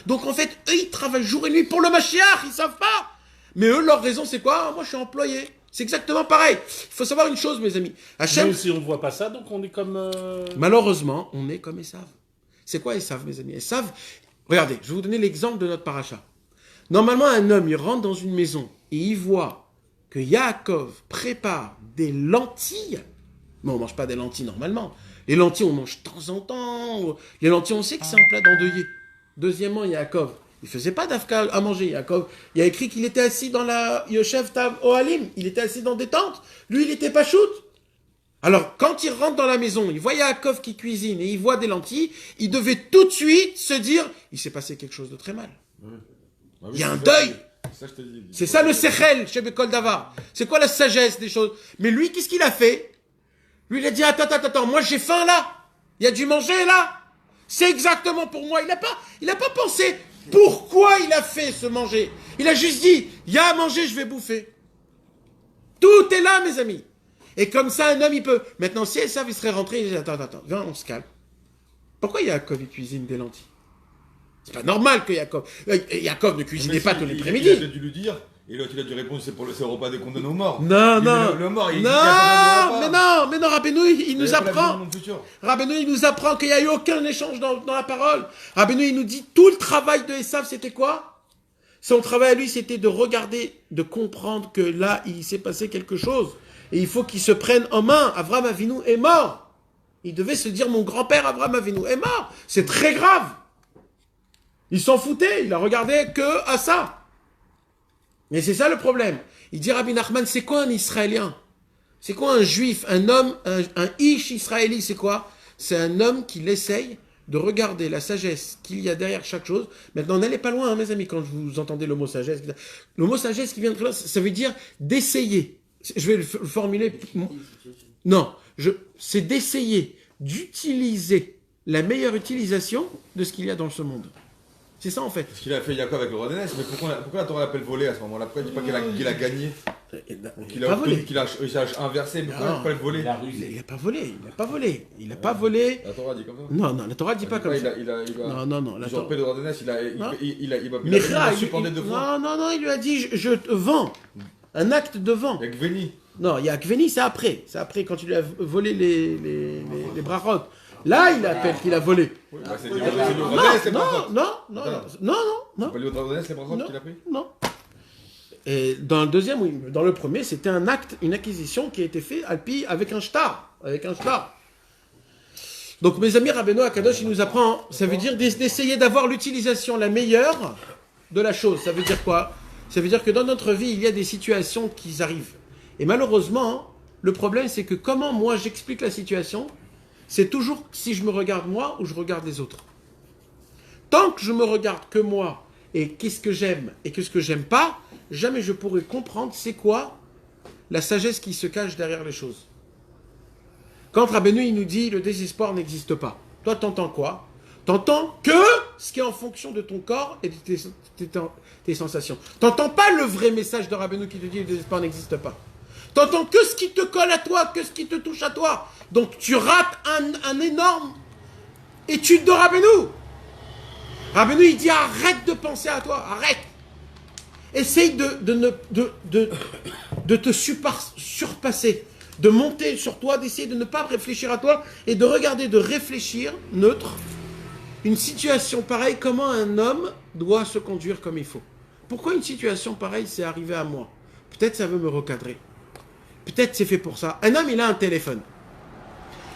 Donc en fait, eux, ils travaillent jour et nuit pour le Mashiach, ils savent pas. Mais eux, leur raison, c'est quoi? Moi, je suis employé. C'est exactement pareil. Il faut savoir une chose, mes amis. Hachem, Même si on ne voit pas ça, donc on est comme... malheureusement, on est comme Esav. C'est quoi Esav, mes amis? Esav, regardez, je vais vous donner l'exemple de notre paracha. Normalement, un homme, il rentre dans une maison et il voit que Yaakov prépare des lentilles. Mais on ne mange pas des lentilles normalement. Les lentilles, on mange de temps en temps. Les lentilles, on sait que c'est un plat d'endeuillé. Deuxièmement, Yaakov, il ne faisait pas d'afka à manger. Yaakov, il y a écrit qu'il était assis dans la Yoshev Tav Ohalim. Il était assis dans des tentes. Lui, il n'était pas shoot. Alors, quand il rentre dans la maison, il voit Yaakov qui cuisine et il voit des lentilles, il devait tout de suite se dire, il s'est passé quelque chose de très mal. Bah oui, Il y a un c'est deuil. ça, je te dis. C'est ça le sechel chez Bekol Davar. C'est quoi la sagesse des choses? Mais lui, qu'est-ce qu'il a fait? Lui, il a dit, attends, moi j'ai faim là. Il y a du manger là. C'est exactement pour moi. Il n'a pas pensé pourquoi il a fait ce manger. Il a juste dit, il y a à manger, je vais bouffer. Tout est là, mes amis. Et comme ça, un homme, il peut. Maintenant, si Esav, il serait rentré, il dit, attends, viens, on se calme. Pourquoi Yaakov, il cuisine des lentilles? C'est pas normal que Yaakov ne cuisinait pas tous les après-midi. Il a dû lui dire, et l'autre il a dû répondre, c'est le repas des condamnés aux morts. Non. Le mort, il Non, mais non, Rabbeinu, il nous apprend. Rabbeinu, Rabbeinu, il nous apprend qu'il n'y a eu aucun échange dans la parole. Rabbeinu, il nous dit, tout le travail de Esav, c'était quoi? Son travail à lui, c'était de regarder, de comprendre que là, il s'est passé quelque chose. Et il faut qu'il se prenne en main. Avraham Avinu est mort. Il devait se dire, mon grand-père Avraham Avinu est mort. C'est très grave. Il s'en foutait, il a regardé que à ça. Mais c'est ça le problème. Il dit Rabbi Nachman, c'est quoi un Israélien? C'est quoi un juif? Un homme, un ish israéli, c'est quoi? C'est un homme qui essaye de regarder la sagesse qu'il y a derrière chaque chose. Maintenant, n'allez pas loin, hein, mes amis, quand vous entendez le mot sagesse. Le mot sagesse qui vient de là, ça veut dire d'essayer. Je vais le formuler. Non, c'est d'essayer d'utiliser la meilleure utilisation de ce qu'il y a dans ce monde. C'est ça en fait. Ce qu'il a fait Yaakov avec le roi d'Énès, mais pourquoi la Torah l'appelle voler à ce moment-là? Pourquoi il dit pas qu'il a gagné? Qu'il a inversé, mais pourquoi il l'appelle voler? Il n'a pas volé. Il n'a pas volé. La Torah dit comme ça? Non, la Torah dit pas comme ça. Il a Non. La usurpé le roi d'Énès, il Mira, a suspendu de vent. Non, il lui a dit je te vends. Un acte de vente. Avec Véni. Non, il y a Kveni, c'est après. C'est après quand tu lui as volé les brachot. Là, il appelle qu'il a volé. Oui, bah c'est du roi d'Énès, les brachot. Non. C'est pas le roi d'Énès, les brachot qu'il a pris? Non. Et dans le deuxième, oui. Dans le premier, c'était un acte, une acquisition qui a été faite avec un shtar. Donc, mes amis, Rabbeinu Akadosh, il nous apprend, ça veut dire d'essayer d'avoir l'utilisation la meilleure de la chose. Ça veut dire quoi? Ça veut dire que dans notre vie, il y a des situations qui arrivent. Et malheureusement, le problème, c'est que comment moi j'explique la situation, c'est toujours si je me regarde moi ou je regarde les autres. Tant que je me regarde que moi et qu'est-ce que j'aime et qu'est-ce que j'aime pas, jamais je pourrai comprendre c'est quoi la sagesse qui se cache derrière les choses. Quand Rabbeinu il nous dit le désespoir n'existe pas, toi t'entends quoi? T'entends que ce qui est en fonction de ton corps et de tes sensations. T'entends pas le vrai message de Rabbeinu qui te dit le désespoir n'existe pas. T'entends que ce qui te colle à toi, que ce qui te touche à toi. Donc tu rates un énorme étude de Rabbeinu. Rabbeinu il dit arrête de penser à toi, arrête. Essaye de te surpasser, de monter sur toi, d'essayer de ne pas réfléchir à toi et de regarder, de réfléchir neutre. Une situation pareille, comment un homme doit se conduire comme il faut. Pourquoi une situation pareille s'est arrivée à moi? Peut-être ça veut me recadrer. Peut-être c'est fait pour ça. Un homme, il a un téléphone.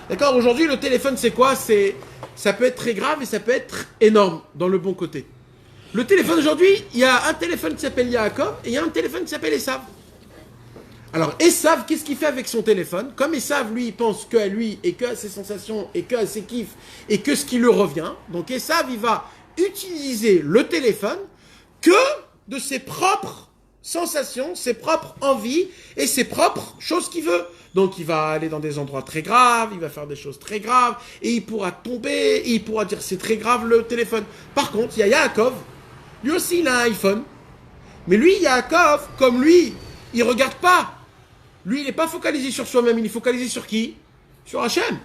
D'accord? Aujourd'hui, le téléphone, c'est quoi? Ça peut être très grave et ça peut être énorme, dans le bon côté. Le téléphone, aujourd'hui, il y a un téléphone qui s'appelle Yaakov et il y a un téléphone qui s'appelle Esav. Alors, Esav, qu'est-ce qu'il fait avec son téléphone? Comme Esav, lui, il pense qu'à lui et qu'à ses sensations et qu'à ses kiffs et que ce qui lui revient. Donc, Esav, il va utiliser le téléphone que de ses propres sensations, ses propres envies et ses propres choses qu'il veut. Donc il va aller dans des endroits très graves, il va faire des choses très graves, et il pourra tomber, et il pourra dire c'est très grave le téléphone. Par contre, il y a Yaakov, lui aussi il a un iPhone, mais lui, Yaakov, comme lui, il regarde pas. Lui, il n'est pas focalisé sur soi-même, il est focalisé sur qui? Sur Hachem.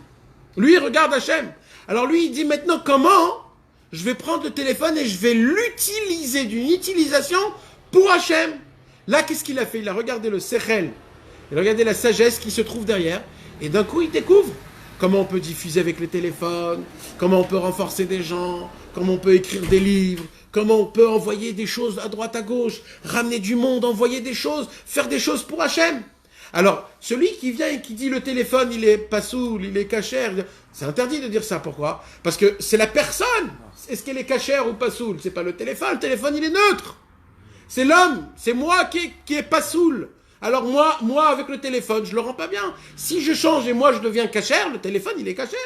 Lui, il regarde Hachem. Alors lui, il dit maintenant comment je vais prendre le téléphone et je vais l'utiliser d'une utilisation pour Hachem. Là, qu'est-ce qu'il a fait? Il a regardé le Sechel, il a regardé la sagesse qui se trouve derrière, et d'un coup, il découvre comment on peut diffuser avec le téléphone, comment on peut renforcer des gens, comment on peut écrire des livres, comment on peut envoyer des choses à droite à gauche, ramener du monde, envoyer des choses, faire des choses pour Hachem. Alors, celui qui vient et qui dit le téléphone, il est pas soul, il est cachère, c'est interdit de dire ça. Pourquoi? Parce que c'est la personne. Est-ce qu'elle est cachère ou pas soul? C'est pas le téléphone il est neutre. C'est l'homme, c'est moi qui est pas soul. Alors moi avec le téléphone, je le rends pas bien. Si je change et moi je deviens cachère, le téléphone il est cachère.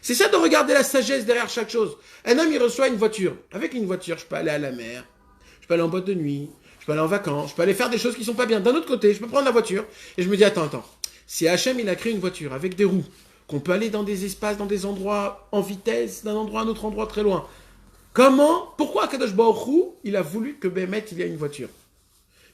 C'est ça de regarder la sagesse derrière chaque chose. Un homme il reçoit une voiture. Avec une voiture, je peux aller à la mer, je peux aller en boîte de nuit, je peux aller en vacances, je peux aller faire des choses qui sont pas bien. D'un autre côté, je peux prendre la voiture et je me dis attends. Si Hachem il a créé une voiture avec des roues, qu'on peut aller dans des espaces, dans des endroits en vitesse, d'un endroit à un autre endroit très loin. Pourquoi Kadosh Baruch Hu, il a voulu que Bémet il y ait une voiture?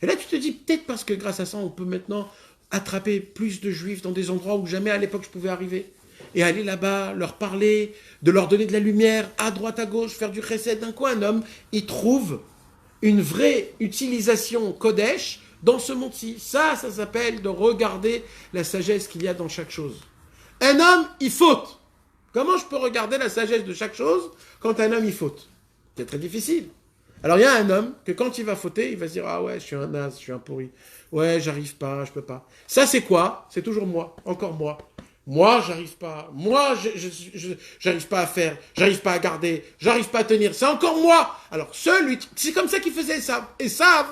Et là tu te dis peut-être parce que grâce à ça on peut maintenant attraper plus de juifs dans des endroits où jamais à l'époque je pouvais arriver. Et aller là-bas, leur parler, de leur donner de la lumière, à droite, à gauche, faire du chesed. D'un coup, un homme, il trouve une vraie utilisation Kodesh dans ce monde-ci. Ça s'appelle de regarder la sagesse qu'il y a dans chaque chose. Un homme, il faute. Comment je peux regarder la sagesse de chaque chose quand un homme, il faute? C'est très difficile. Alors, il y a un homme que quand il va fauter, il va se dire « Ah ouais, je suis un naze, je suis un pourri. Ouais, j'arrive pas, je peux pas. » Ça, c'est quoi? C'est toujours moi, encore moi. Moi, j'arrive pas. Moi, j'arrive pas à faire. J'arrive pas à garder. J'arrive pas à tenir. C'est encore moi. Alors, c'est comme ça qu'il faisait Esav. Esav,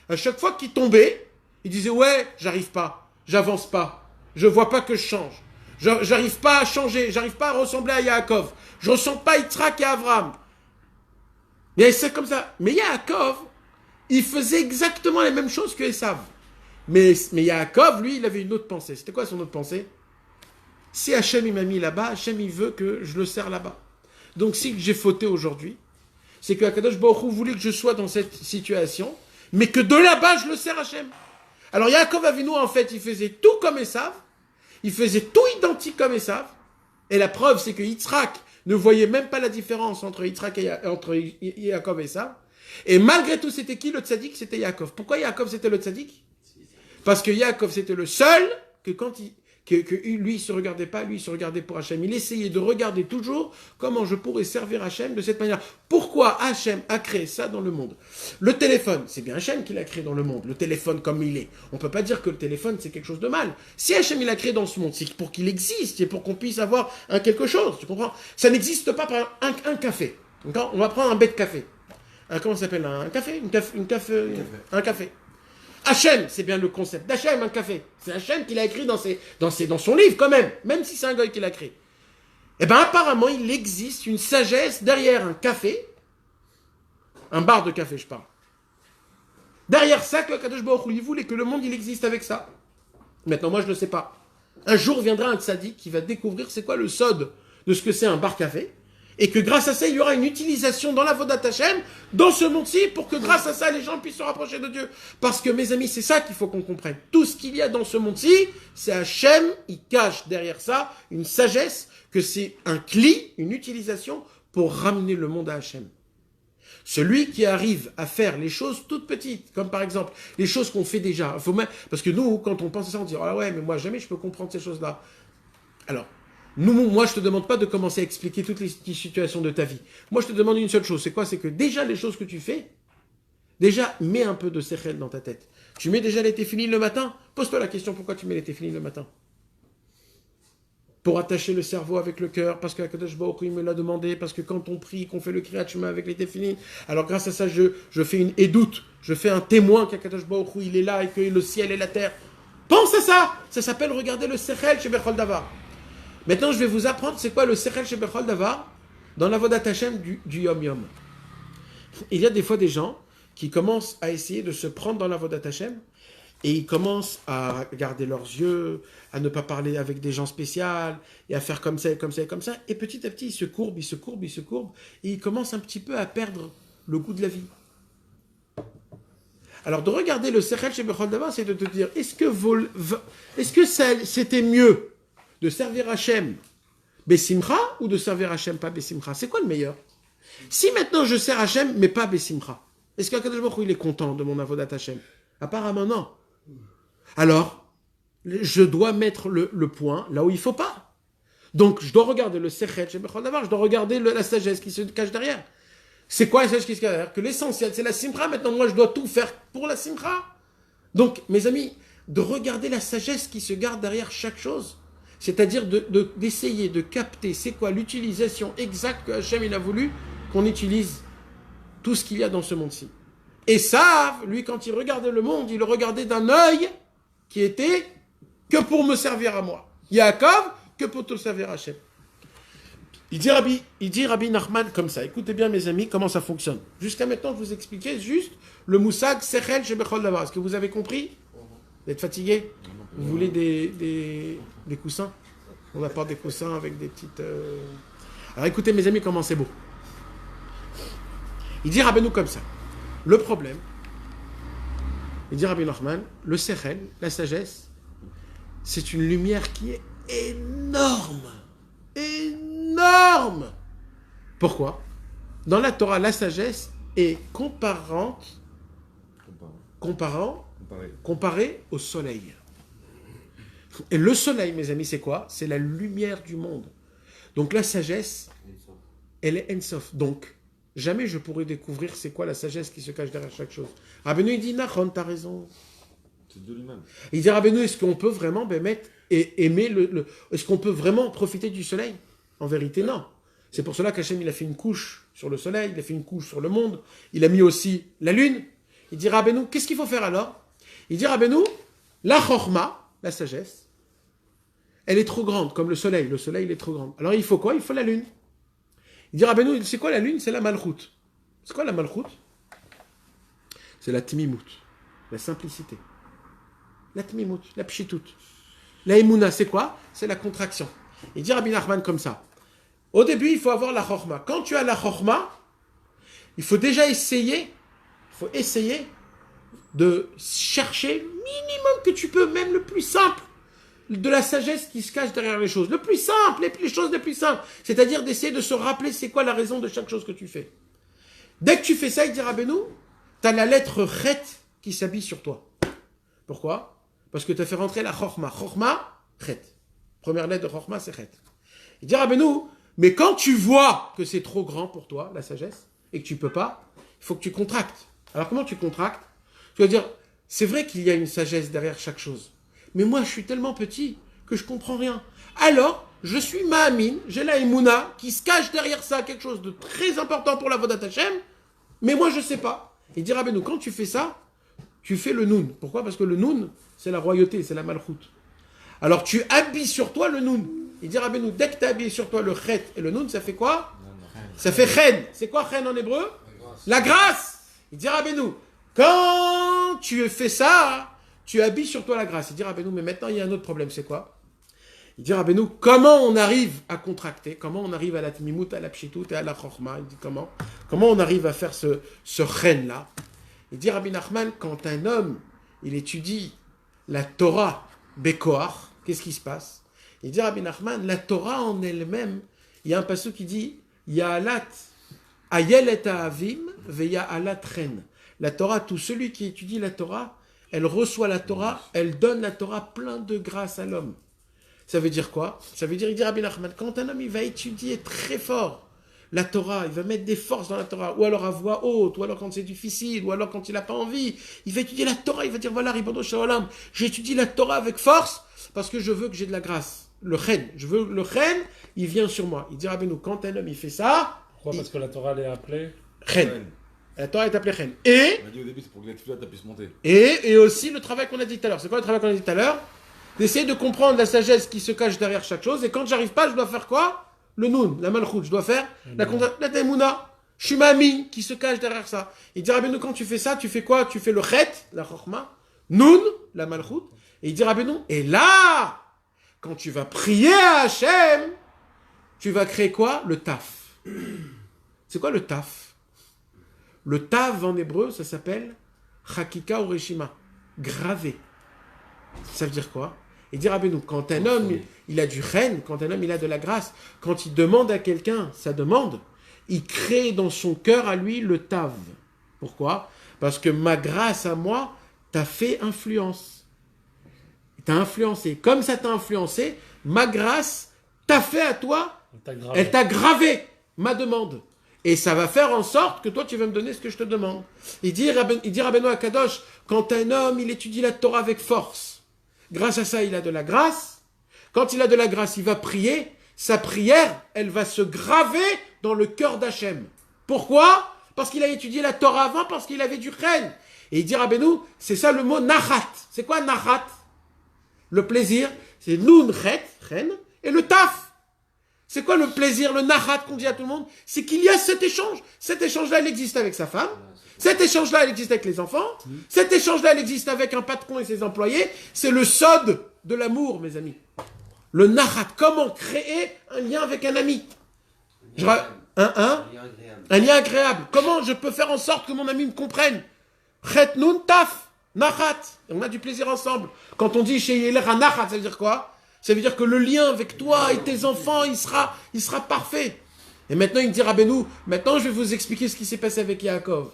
à chaque fois qu'il tombait, il disait, ouais, j'arrive pas. J'avance pas. Je vois pas que je change. J'arrive pas à changer. J'arrive pas à ressembler à Yaakov. Je ressemble pas à Yitzhak et à Abraham. Mais c'est comme ça. Mais Yaakov, il faisait exactement les mêmes choses que Esav. Mais Yaakov, lui, il avait une autre pensée. C'était quoi son autre pensée? Si Hachem il m'a mis là-bas, Hachem il veut que je le serre là-bas. Donc si j'ai fauté aujourd'hui, c'est que Akadosh Baruch Hu voulait que je sois dans cette situation, mais que de là-bas je le serre Hachem. Alors Yaakov Avinu en fait, il faisait tout comme Esav, il faisait tout identique comme Esav, et la preuve c'est que Yitzhak ne voyait même pas la différence entre Yitzhak et entre Yaakov et Esav, et malgré tout c'était qui le tzaddik? C'était Yaakov. Pourquoi Yaakov c'était le tzaddik? Parce que Yaakov c'était le seul que quand que lui, il se regardait pas, lui, il se regardait pour Hachem. Il essayait de regarder toujours comment je pourrais servir Hachem de cette manière. Pourquoi Hachem a créé ça dans le monde? Le téléphone, c'est bien Hachem qui l'a créé dans le monde. Le téléphone comme il est. On peut pas dire que le téléphone, c'est quelque chose de mal. Si Hachem, il l'a créé dans ce monde, c'est pour qu'il existe, c'est pour qu'on puisse avoir un quelque chose, tu comprends? Ça n'existe pas par un café. D'accord? On va prendre un bête café. Comment ça s'appelle? Un café? Un café. Hachem, c'est bien le concept d'Hachem, un café. C'est Hachem qui l'a écrit dans son livre quand même si c'est un gars qui l'a créé. Eh bien apparemment, il existe une sagesse derrière un café, un bar de café, je parle. Derrière ça, que Kadosh Baruch Hu, il voulait que le monde, il existe avec ça. Maintenant, moi, je ne le sais pas. Un jour viendra un tzaddik qui va découvrir c'est quoi le sod de ce que c'est un bar café, et que grâce à ça, il y aura une utilisation dans la Vodat Hashem, dans ce monde-ci, pour que grâce à ça, les gens puissent se rapprocher de Dieu. Parce que, mes amis, c'est ça qu'il faut qu'on comprenne. Tout ce qu'il y a dans ce monde-ci, c'est Hashem, il cache derrière ça une sagesse, que c'est un cli, une utilisation, pour ramener le monde à Hashem. Celui qui arrive à faire les choses toutes petites, comme par exemple, les choses qu'on fait déjà. Parce que nous, quand on pense à ça, on dit, ah ouais, mais moi, jamais je peux comprendre ces choses-là. Alors, moi, je te demande pas de commencer à expliquer toutes les situations de ta vie. Moi, je te demande une seule chose. C'est quoi? C'est que déjà, les choses que tu fais, déjà, mets un peu de sechel dans ta tête. Tu mets déjà les téfilines le matin? Pose-toi la question, pourquoi tu mets les téfilines le matin? Pour attacher le cerveau avec le cœur, parce qu'Akadosh Baruch Hu, il me l'a demandé, parce que quand on prie, qu'on fait le kriyat shema avec les téfilines, alors grâce à ça, je fais une édoute, je fais un témoin qu'Akadosh Baruch Hu, il est là, et que le ciel et la terre. Pense à ça! Ça s'appelle regarder le sechel chez Bechol Davar. Maintenant, je vais vous apprendre c'est quoi le Sechel chez Bechol Davar dans la Vodat Hashem du Yom Yom. Il y a des fois des gens qui commencent à essayer de se prendre dans la Vodat Hashem, et ils commencent à garder leurs yeux, à ne pas parler avec des gens spéciaux, et à faire comme ça, et comme ça, et comme ça. Et petit à petit, ils se courbent, et ils commencent un petit peu à perdre le goût de la vie. Alors, de regarder le Sechel chez Bechol Davar, c'est de te dire, est-ce que c'était mieux de servir Hachem Bessimcha ou de servir Hachem pas Bessimcha? C'est quoi le meilleur? Si maintenant je sers Hachem, mais pas Bessimcha, est-ce qu'Akadosh Baruch Hu, il est content de mon avodat Hachem? Apparemment non. Alors, je dois mettre le point là où il ne faut pas. Donc, je dois regarder le Sechel chez Bechol Davar, je dois regarder la sagesse qui se cache derrière. C'est quoi la sagesse qui se cache derrière? Que l'essentiel, c'est la Simcha. Maintenant, moi, je dois tout faire pour la Simcha. Donc, mes amis, de regarder la sagesse qui se garde derrière chaque chose. C'est-à-dire d'essayer de capter c'est quoi l'utilisation exacte que Hachem il a voulu qu'on utilise tout ce qu'il y a dans ce monde-ci. Et ça, lui, quand il regardait le monde, il le regardait d'un œil qui était que pour me servir à moi. Yaakov, que pour te servir à Hachem. Il dit Rabbi Nachman comme ça. Écoutez bien, mes amis, comment ça fonctionne. Jusqu'à maintenant, je vous expliquais juste le moussag Sechel chez Bechol Davar. Est-ce que vous avez compris? Vous êtes fatigué? Vous voulez des coussins? On apporte des coussins avec des petites... Alors écoutez, mes amis, comment c'est beau. Il dit Rabbeinu comme ça. Le problème, il dit Rabbi Nachman, le Sechel, la sagesse, c'est une lumière qui est énorme. Énorme. Pourquoi? Dans la Torah, la sagesse est comparée au soleil. Et le soleil, mes amis, c'est quoi? C'est la lumière du monde. Donc la sagesse, elle est Ensof. Donc, jamais je pourrais découvrir c'est quoi la sagesse qui se cache derrière chaque chose. Rabbeinu, il dit, Nachon, t'as raison. C'est de lui-même. Il dit, Rabbeinu, est-ce qu'on peut vraiment mettre et aimer est-ce qu'on peut vraiment profiter du soleil? En vérité, non. C'est pour cela qu'Hachem, il a fait une couche sur le soleil, il a fait une couche sur le monde, il a mis aussi la lune. Il dit, Rabbeinu, qu'est-ce qu'il faut faire alors? Il dit, Rabbeinu, la chorma, la sagesse, elle est trop grande, comme le soleil. Le soleil, il est trop grand. Alors, il faut quoi? Il faut la lune. Il dit, Rabbeinu, c'est quoi la lune? C'est la malchoute. C'est quoi la malchoute? C'est la tmimout, la simplicité. La tmimout, la pshitout. La emuna, c'est quoi? C'est la contraction. Il dit Rabbi Nachman comme ça. Au début, il faut avoir la chorma. Quand tu as la chorma, il faut déjà essayer de chercher minimum que tu peux, même le plus simple, de la sagesse qui se cache derrière les choses. Le plus simple, les choses les plus simples. C'est-à-dire d'essayer de se rappeler c'est quoi la raison de chaque chose que tu fais. Dès que tu fais ça, il dit Rabbeinu, tu as la lettre chet qui s'habille sur toi. Pourquoi? Parce que tu as fait rentrer la chorma. Chorma, chet. Première lettre de chorma, c'est chet. Il dit Rabbeinu, mais quand tu vois que c'est trop grand pour toi, la sagesse, et que tu peux pas, il faut que tu contractes. Alors comment tu contractes? Tu vas dire, c'est vrai qu'il y a une sagesse derrière chaque chose. Mais moi, je suis tellement petit que je comprends rien. Alors, je suis Ma'amin, j'ai la Emouna qui se cache derrière ça quelque chose de très important pour la Vodat Hashem, mais moi, je sais pas. Il dit Rabbeinu, quand tu fais ça, tu fais le Noun. Pourquoi? Parce que le Noun, c'est la royauté, c'est la malchoute. Alors, tu habilles sur toi le Noun. Il dit Rabbeinu, dès que tu as habillé sur toi le Chet et le Noun, ça fait quoi? Ça fait Chen. C'est quoi Chen en hébreu? La grâce. Il dit Rabbeinu, quand tu fais ça, tu habilles sur toi la grâce. Il dit Rabbeinu, mais maintenant il y a un autre problème, c'est quoi? Il dit Rabbeinu, comment on arrive à contracter? Comment on arrive à la tmimout, à la pshitout et à la chorma? Il dit comment? Comment on arrive à faire ce chen là? Il dit Rabbi Nachman, quand un homme, il étudie la Torah Bekoach, qu'est-ce qui se passe? Il dit Rabbi Nachman, la Torah en elle-même, il y a un passage qui dit Ya'alat ayel et avim ve ya'alat chen. La Torah, tout celui qui étudie la Torah, elle reçoit la Torah, elle donne la Torah plein de grâce à l'homme. Ça veut dire quoi? Ça veut dire, il dit Rabbi Nachman, quand un homme il va étudier très fort la Torah, il va mettre des forces dans la Torah, ou alors à voix haute, ou alors quand c'est difficile, ou alors quand il n'a pas envie, il va étudier la Torah, il va dire voilà, Ribono Shalom, j'étudie la Torah avec force, parce que je veux que j'ai de la grâce. Le chen, je veux le chen, il vient sur moi. Il dit Rabbeinu, quand un homme il fait ça... Pourquoi? Parce que la Torah elle est appelée chen. La Torah est appelée chen. Et... On a dit au début, c'est pour que la tefila puisse monter. Et aussi le travail qu'on a dit tout à l'heure. C'est quoi le travail qu'on a dit tout à l'heure? D'essayer de comprendre la sagesse qui se cache derrière chaque chose. Et quand j'arrive pas, je dois faire quoi? Le noun, la malchoute. Je dois faire la témouna. Je suis mamie qui se cache derrière ça. Il dit Rabbeinu, quand tu fais ça, tu fais quoi? Tu fais le chet, la chorma, nun, la malchut. Et il dit Rabbeinu, et là, quand tu vas prier à Hachem, tu vas créer quoi? Le taf. C'est quoi le taf? Le taf en hébreu, ça s'appelle chakika ou reshima, gravé. Ça veut dire quoi? Il dit Rabbeinu, quand un homme, il a du chen, quand un homme, il a de la grâce, quand il demande à quelqu'un sa demande, il crée dans son cœur à lui le tav. Pourquoi? Parce que ma grâce à moi t'a fait influence. T'a influencé. Comme ça t'a influencé, ma grâce t'a fait à toi, elle t'a gravé ma demande. Et ça va faire en sorte que toi, tu vas me donner ce que je te demande. Il dit Rabbeinu Akadosh, quand un homme, il étudie la Torah avec force, grâce à ça, il a de la grâce. Quand il a de la grâce, il va prier. Sa prière, elle va se graver dans le cœur d'Hachem. Pourquoi? Parce qu'il a étudié la Torah avant, parce qu'il avait du chen. Et il dit Rabbeinu, c'est ça le mot nachat. C'est quoi nachat? Le plaisir, c'est nun chet, chen, et le taf. C'est quoi le plaisir, le nachat qu'on dit à tout le monde? C'est qu'il y a cet échange. Cet échange-là, il existe avec sa femme. Cet échange-là, il existe avec les enfants. Cet échange-là, il existe avec un patron et ses employés. C'est le sod de l'amour, mes amis. Le nachat, comment créer un lien avec un ami? Un lien agréable. Comment je peux faire en sorte que mon ami me comprenne? Chet nun taf, nachat. Et on a du plaisir ensemble. Quand on dit chez Yeler nachat, ça veut dire quoi? Ça veut dire que le lien avec toi et tes enfants, il sera parfait. Et maintenant, il me dit Rabbeinu, maintenant je vais vous expliquer ce qui s'est passé avec Yaakov.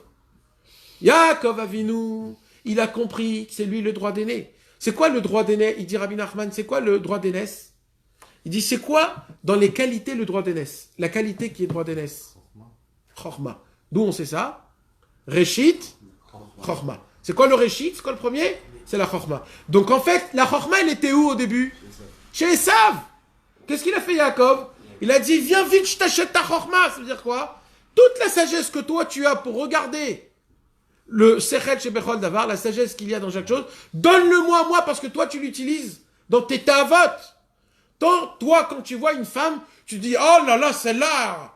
Yaakov Avinu, il a compris que c'est lui le droit d'aîné. C'est quoi le droit d'aîné? Il dit Rabbi Nachman, c'est quoi le droit d'aînesse? Il dit, c'est quoi dans les qualités le droit d'aînesse? La qualité qui est droit d'aînesse? Chorma. D'où on sait ça? Réchit, chorma. C'est quoi le réchit? C'est quoi le premier? C'est la chorma. Donc en fait, la chorma, elle était où au début? Chez Esav. Qu'est-ce qu'il a fait Yaakov? Il a dit, viens vite, je t'achète ta chorma. Ça veut dire quoi? Toute la sagesse que toi tu as pour regarder le sechel chez Bechol Davar, la sagesse qu'il y a dans chaque chose, donne-le-moi moi parce que toi tu l'utilises dans tes tavot. Toi, quand tu vois une femme, tu dis, oh là là, celle-là.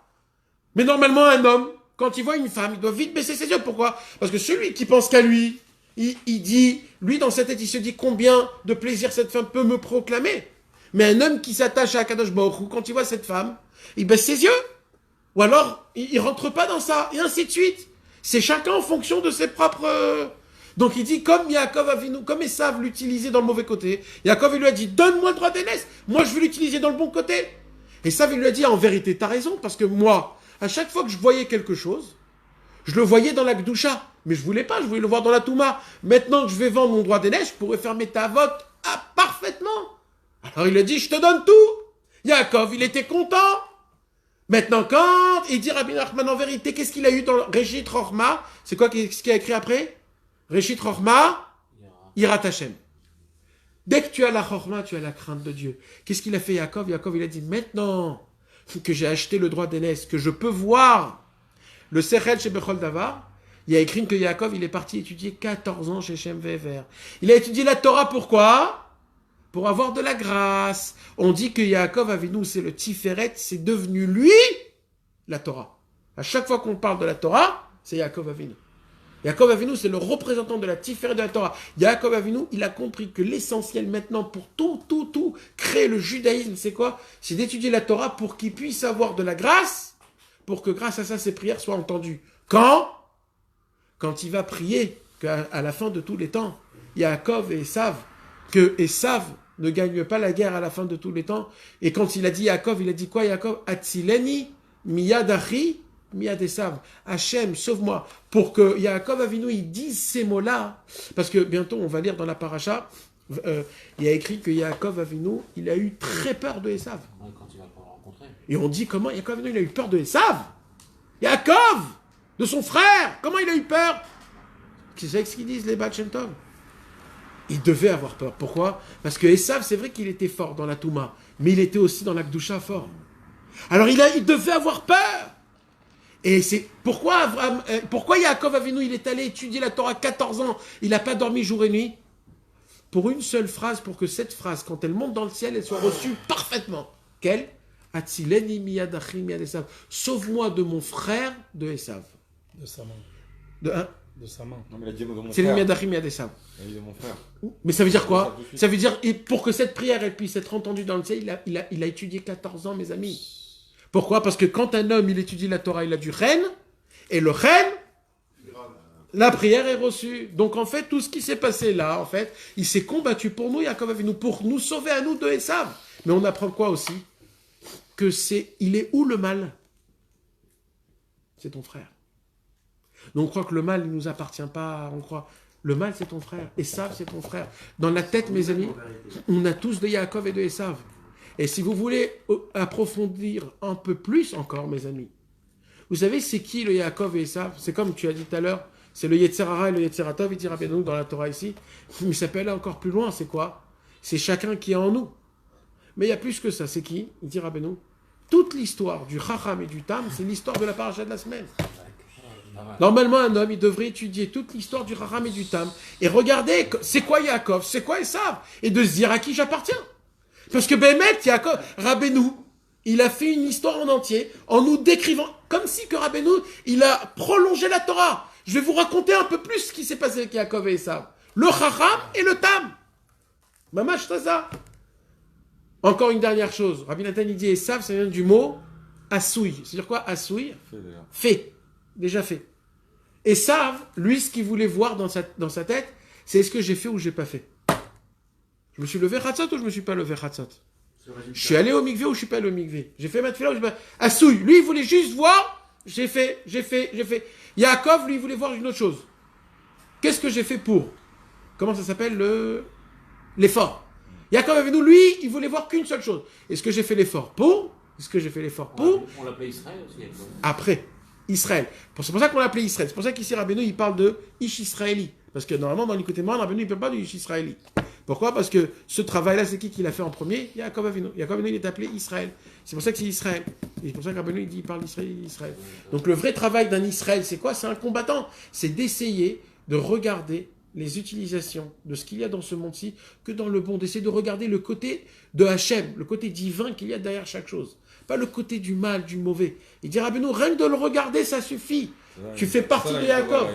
Mais normalement, un homme, quand il voit une femme, il doit vite baisser ses yeux. Pourquoi? Parce que celui qui pense qu'à lui, il dit, lui dans sa tête, il se dit combien de plaisir cette femme peut me proclamer. Mais un homme qui s'attache à Kadosh Baruch Hu, quand il voit cette femme, il baisse ses yeux. Ou alors, il rentre pas dans ça, et ainsi de suite. C'est chacun en fonction de ses propres... Donc il dit, comme Yaakov Avinu, comme Esav l'utilisait dans le mauvais côté, Yaakov il lui a dit, donne-moi le droit d'aînesse, moi je veux l'utiliser dans le bon côté. Esav il lui a dit, en vérité, t'as raison, parce que moi, à chaque fois que je voyais quelque chose, je le voyais dans la Gdusha, mais je voulais pas, je voulais le voir dans la Touma. Maintenant que je vais vendre mon droit d'aînesse, je pourrais faire mes tavot parfaitement. Alors il a dit, je te donne tout. Yaakov, il était content. Maintenant, quand il dit Rabbi Nachman, en vérité, qu'est-ce qu'il a eu dans Réchit Chorma? C'est quoi ce qu'il a écrit après? Réchit Chorma, Yirat Hashem. Dès que tu as la Chorma, tu as la crainte de Dieu. Qu'est-ce qu'il a fait Yaakov? Yaakov, il a dit, maintenant que j'ai acheté le droit d'aînesse, que je peux voir le Sechel chez Bechol Davar, il y a écrit que Yaakov, il est parti étudier 14 ans chez Shem Vever. Il a étudié la Torah, pourquoi? Pour avoir de la grâce. On dit que Yaakov Avinu, c'est le Tiferet, c'est devenu lui la Torah. À chaque fois qu'on parle de la Torah, c'est Yaakov Avinu. Yaakov Avinu, c'est le représentant de la Tiferet de la Torah. Yaakov Avinu, il a compris que l'essentiel maintenant pour tout, créer le judaïsme, c'est quoi? C'est d'étudier la Torah pour qu'il puisse avoir de la grâce, pour que grâce à ça, ses prières soient entendues. Quand il va prier, qu'à la fin de tous les temps, Yaakov et Esav, que Esav ne gagne pas la guerre à la fin de tous les temps. Et quand il a dit Yaakov, il a dit quoi Yaakov? Atzileni miyad achi miyad Esav. Hachem, sauve-moi. Pour que Yaakov Avinu, il dise ces mots-là. Parce que bientôt, on va lire dans la paracha, il y a écrit que Yaakov Avinu, il a eu très peur de Esav. Quand il va pas le rencontrer. Et on dit comment Yaakov Avinu, il a eu peur de Esav? Yaakov, de son frère, comment il a eu peur? C'est ce qu'ils disent les Baal Shem Tov. Il devait avoir peur. Pourquoi? Parce que Esav, c'est vrai qu'il était fort dans la Touma, mais il était aussi dans la Gdusha fort. Alors il devait avoir peur. Et c'est pourquoi Yaakov Avinu, il est allé étudier la Torah 14 ans, il n'a pas dormi jour et nuit? Pour une seule phrase, pour que cette phrase, quand elle monte dans le ciel, elle soit reçue parfaitement. Quelle? Atzileni miyad achi miyad Esav. Sauve-moi de mon frère de Esav. De sa main. De un. De sa main. Non, mais il a dit de mon C'est le frère. miyad achi miyad Esav. Il a dit de mon frère. Mais ça veut dire quoi? tout de suite. Ça veut dire, et pour que cette prière elle puisse être entendue dans le ciel, il a étudié 14 ans, mes amis. Pourquoi? Parce que quand un homme il étudie la Torah, il a du chen, et le chen, la prière est reçue. Donc en fait, tout ce qui s'est passé là, en fait, il s'est combattu pour nous, Yaakov Avinu, pour nous sauver à nous de Esav. Mais on apprend quoi aussi? Que il est où le mal? C'est ton frère. Donc on croit que le mal, il ne nous appartient pas, on croit, le mal c'est ton frère, Esav c'est ton frère. Dans la tête, mes amis, on a tous de Yaakov et de Esav. Et si vous voulez approfondir un peu plus encore, mes amis, vous savez c'est qui le Yaakov et Esav? C'est comme tu as dit tout à l'heure, c'est le Yetzerara et le Yetzeratov, il dit Rabbeinu dans la Torah ici, mais ça peut aller encore plus loin, c'est quoi? C'est chacun qui est en nous. Mais il y a plus que ça, c'est qui? Il dit Rabbeinu, toute l'histoire du Chacham et du Tam, c'est l'histoire de la paracha de la semaine. Normalement, un homme, il devrait étudier toute l'histoire du Chacham et du Tam et regarder c'est quoi Yaakov, c'est quoi Esav, et de se dire à qui j'appartiens. Parce que Bémet, Yaakov, Rabbeinu, il a fait une histoire en entier en nous décrivant, comme si que Rabbeinu, il a prolongé la Torah. Je vais vous raconter un peu plus ce qui s'est passé avec Yaakov et Esav. Le Chacham et le Tam. Mamash Taza. Encore une dernière chose. Rabbi Nathan, il dit Esav, ça vient du mot Assoui. C'est-à-dire quoi Assoui? Fait déjà. Fait. Déjà fait. Esav, lui, ce qu'il voulait voir dans sa tête, c'est est-ce que j'ai fait ou j'ai pas fait. Je me suis levé Chatzot ou je me suis pas levé Chatzot. Je suis allé au mikvé ou je suis pas allé au mikvé. J'ai fait ma tefila ou j'ai pas. Assoui, lui, il voulait juste voir, j'ai fait. Yaakov, lui, il voulait voir une autre chose. Qu'est-ce que j'ai fait pour? Comment ça s'appelle l'effort. Yaakov Avinu, lui, il voulait voir qu'une seule chose. Est-ce que j'ai fait l'effort pour? Est-ce que j'ai fait l'effort pour? On l'appelait Israël aussi. Après, Israël. C'est pour ça qu'on l'appelait Israël. C'est pour ça qu'ici, Rabbeinu, il parle de Ish Israéli. Parce que normalement, dans l'écouté moral, Rabbeinu, il ne parle pas de Ish Israéli. Pourquoi? Parce que ce travail-là, c'est qui l'a fait en premier? Yaakov Avinu. Yaakov Avinu, il est appelé Israël. C'est pour ça que c'est Israël. Et c'est pour ça que Rabbeinu, il parle d'Israël. Donc le vrai travail d'un Israël, c'est quoi? C'est un combattant. C'est d'essayer de regarder les utilisations de ce qu'il y a dans ce monde-ci que dans le bon, d'essayer de regarder le côté de Hachem, le côté divin qu'il y a derrière chaque chose. Pas le côté du mal, du mauvais. Il dit Rabbeinu, rien que de le regarder, ça suffit. Tu fais partie de Yaakov.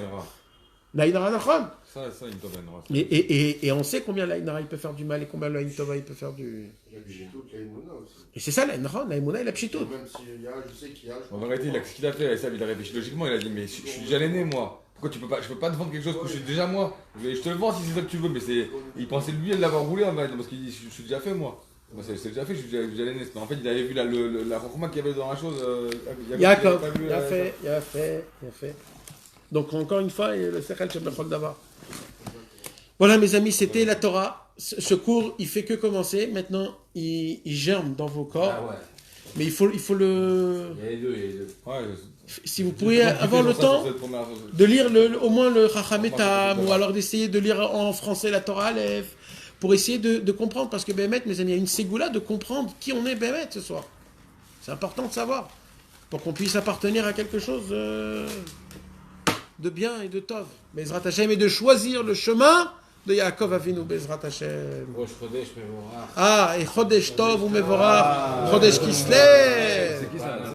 L'Aïnara Nachon. Ça, il doit avoir. Et on sait combien l'Aïnara il peut faire du mal et combien l'Aïn Tova il peut faire du... Il y a du Pshitout, il y a Emouna aussi. Et c'est ça l'Aïnara, l'Aïmouna et la Pshitout. Même s'il y a, je sais qu'il y a. En vérité, ce qu'il a fait, ça, il a réfléchi logiquement. Il a dit mais je suis déjà l'aîné, moi. Pourquoi je peux pas te vendre quelque chose que je suis déjà moi? Je te le vends si c'est ça que tu veux, mais il pensait lui de l'avoir roulé en fait, parce qu'il dit je suis déjà fait moi. Moi, c'est déjà fait, je suis déjà l'aîné. Mais en fait, il avait vu la rencontre qu'il y avait dans la chose. Yaakov, il a fait. Donc encore une fois, le Sechel Shebechol Davar. Voilà mes amis, c'était la Torah. Ce cours, il fait que commencer. Maintenant, il germe dans vos corps. Ah ouais. Mais il faut le... Il y a les deux. Ouais, Si vous pourriez avoir le temps de lire au moins le Chacham Etam, ou alors d'essayer de lire en français la Torah Aleph, pour essayer de comprendre, parce que Bémet, mes amis, il y a une ségoula de comprendre qui on est Bémet ce soir. C'est important de savoir, pour qu'on puisse appartenir à quelque chose de bien et de tov. Bezrat Hashem, et de choisir le chemin de Yaakov Avinu, Bezrat Hashem. Rosh Chodesh, Mevorach. Ah, et Chodesh Tov ou Mevorach, Chodesh Kislev. C'est qui ça?